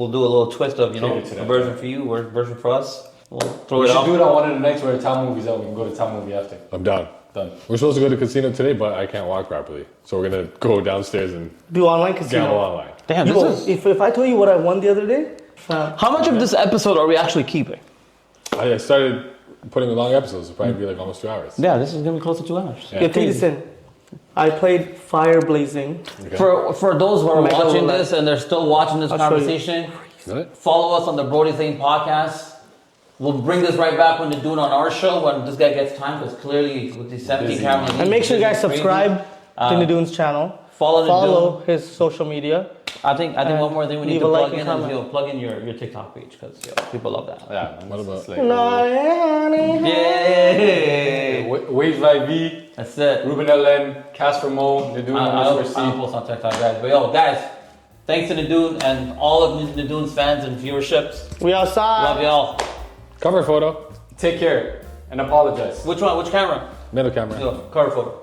do a little twist of Cater to a that. version for you, a version for us. We'll throw We it should out. do it on one of the nights where the town movie's out. We can go to town movie after. I'm down. Done. We're supposed to go to casino today, but I can't walk properly. So we're going to go downstairs and Do online gamble casino. online. Damn, Yo, if I told you what I won the other day, How much of this episode are we actually keeping? I started putting long episodes. It'll probably be like almost 2 hours. Yeah, this is gonna be close to 2 hours. Yeah. yeah, take this in. I played Fire Blazing. Okay. For those who are Mega watching roulette. this and they're still watching this I'll show you. conversation, Is that it? follow us on the Brody Thing podcast. We'll bring this right back when they do it on our show when this guy gets time because clearly with these 17 Busy. cameras. And make sure you guys subscribe to Nidun's channel. Follow his social media. I think And one more thing we need leave to a like plug and in comment. is plug in your TikTok page because people love that. Yeah, man. What about- It's like, Yay! Waves IV, That's it. Ruben LN, Casper Mo, Nadune I don't underscore C. post on TikTok, guys. But yo, guys, thanks to Nadoon and all of Nadoon's fans and viewerships. We outside. Love y'all. Cover photo. Take care and apologize. Which one? Which camera? Middle camera. Yo, cover photo.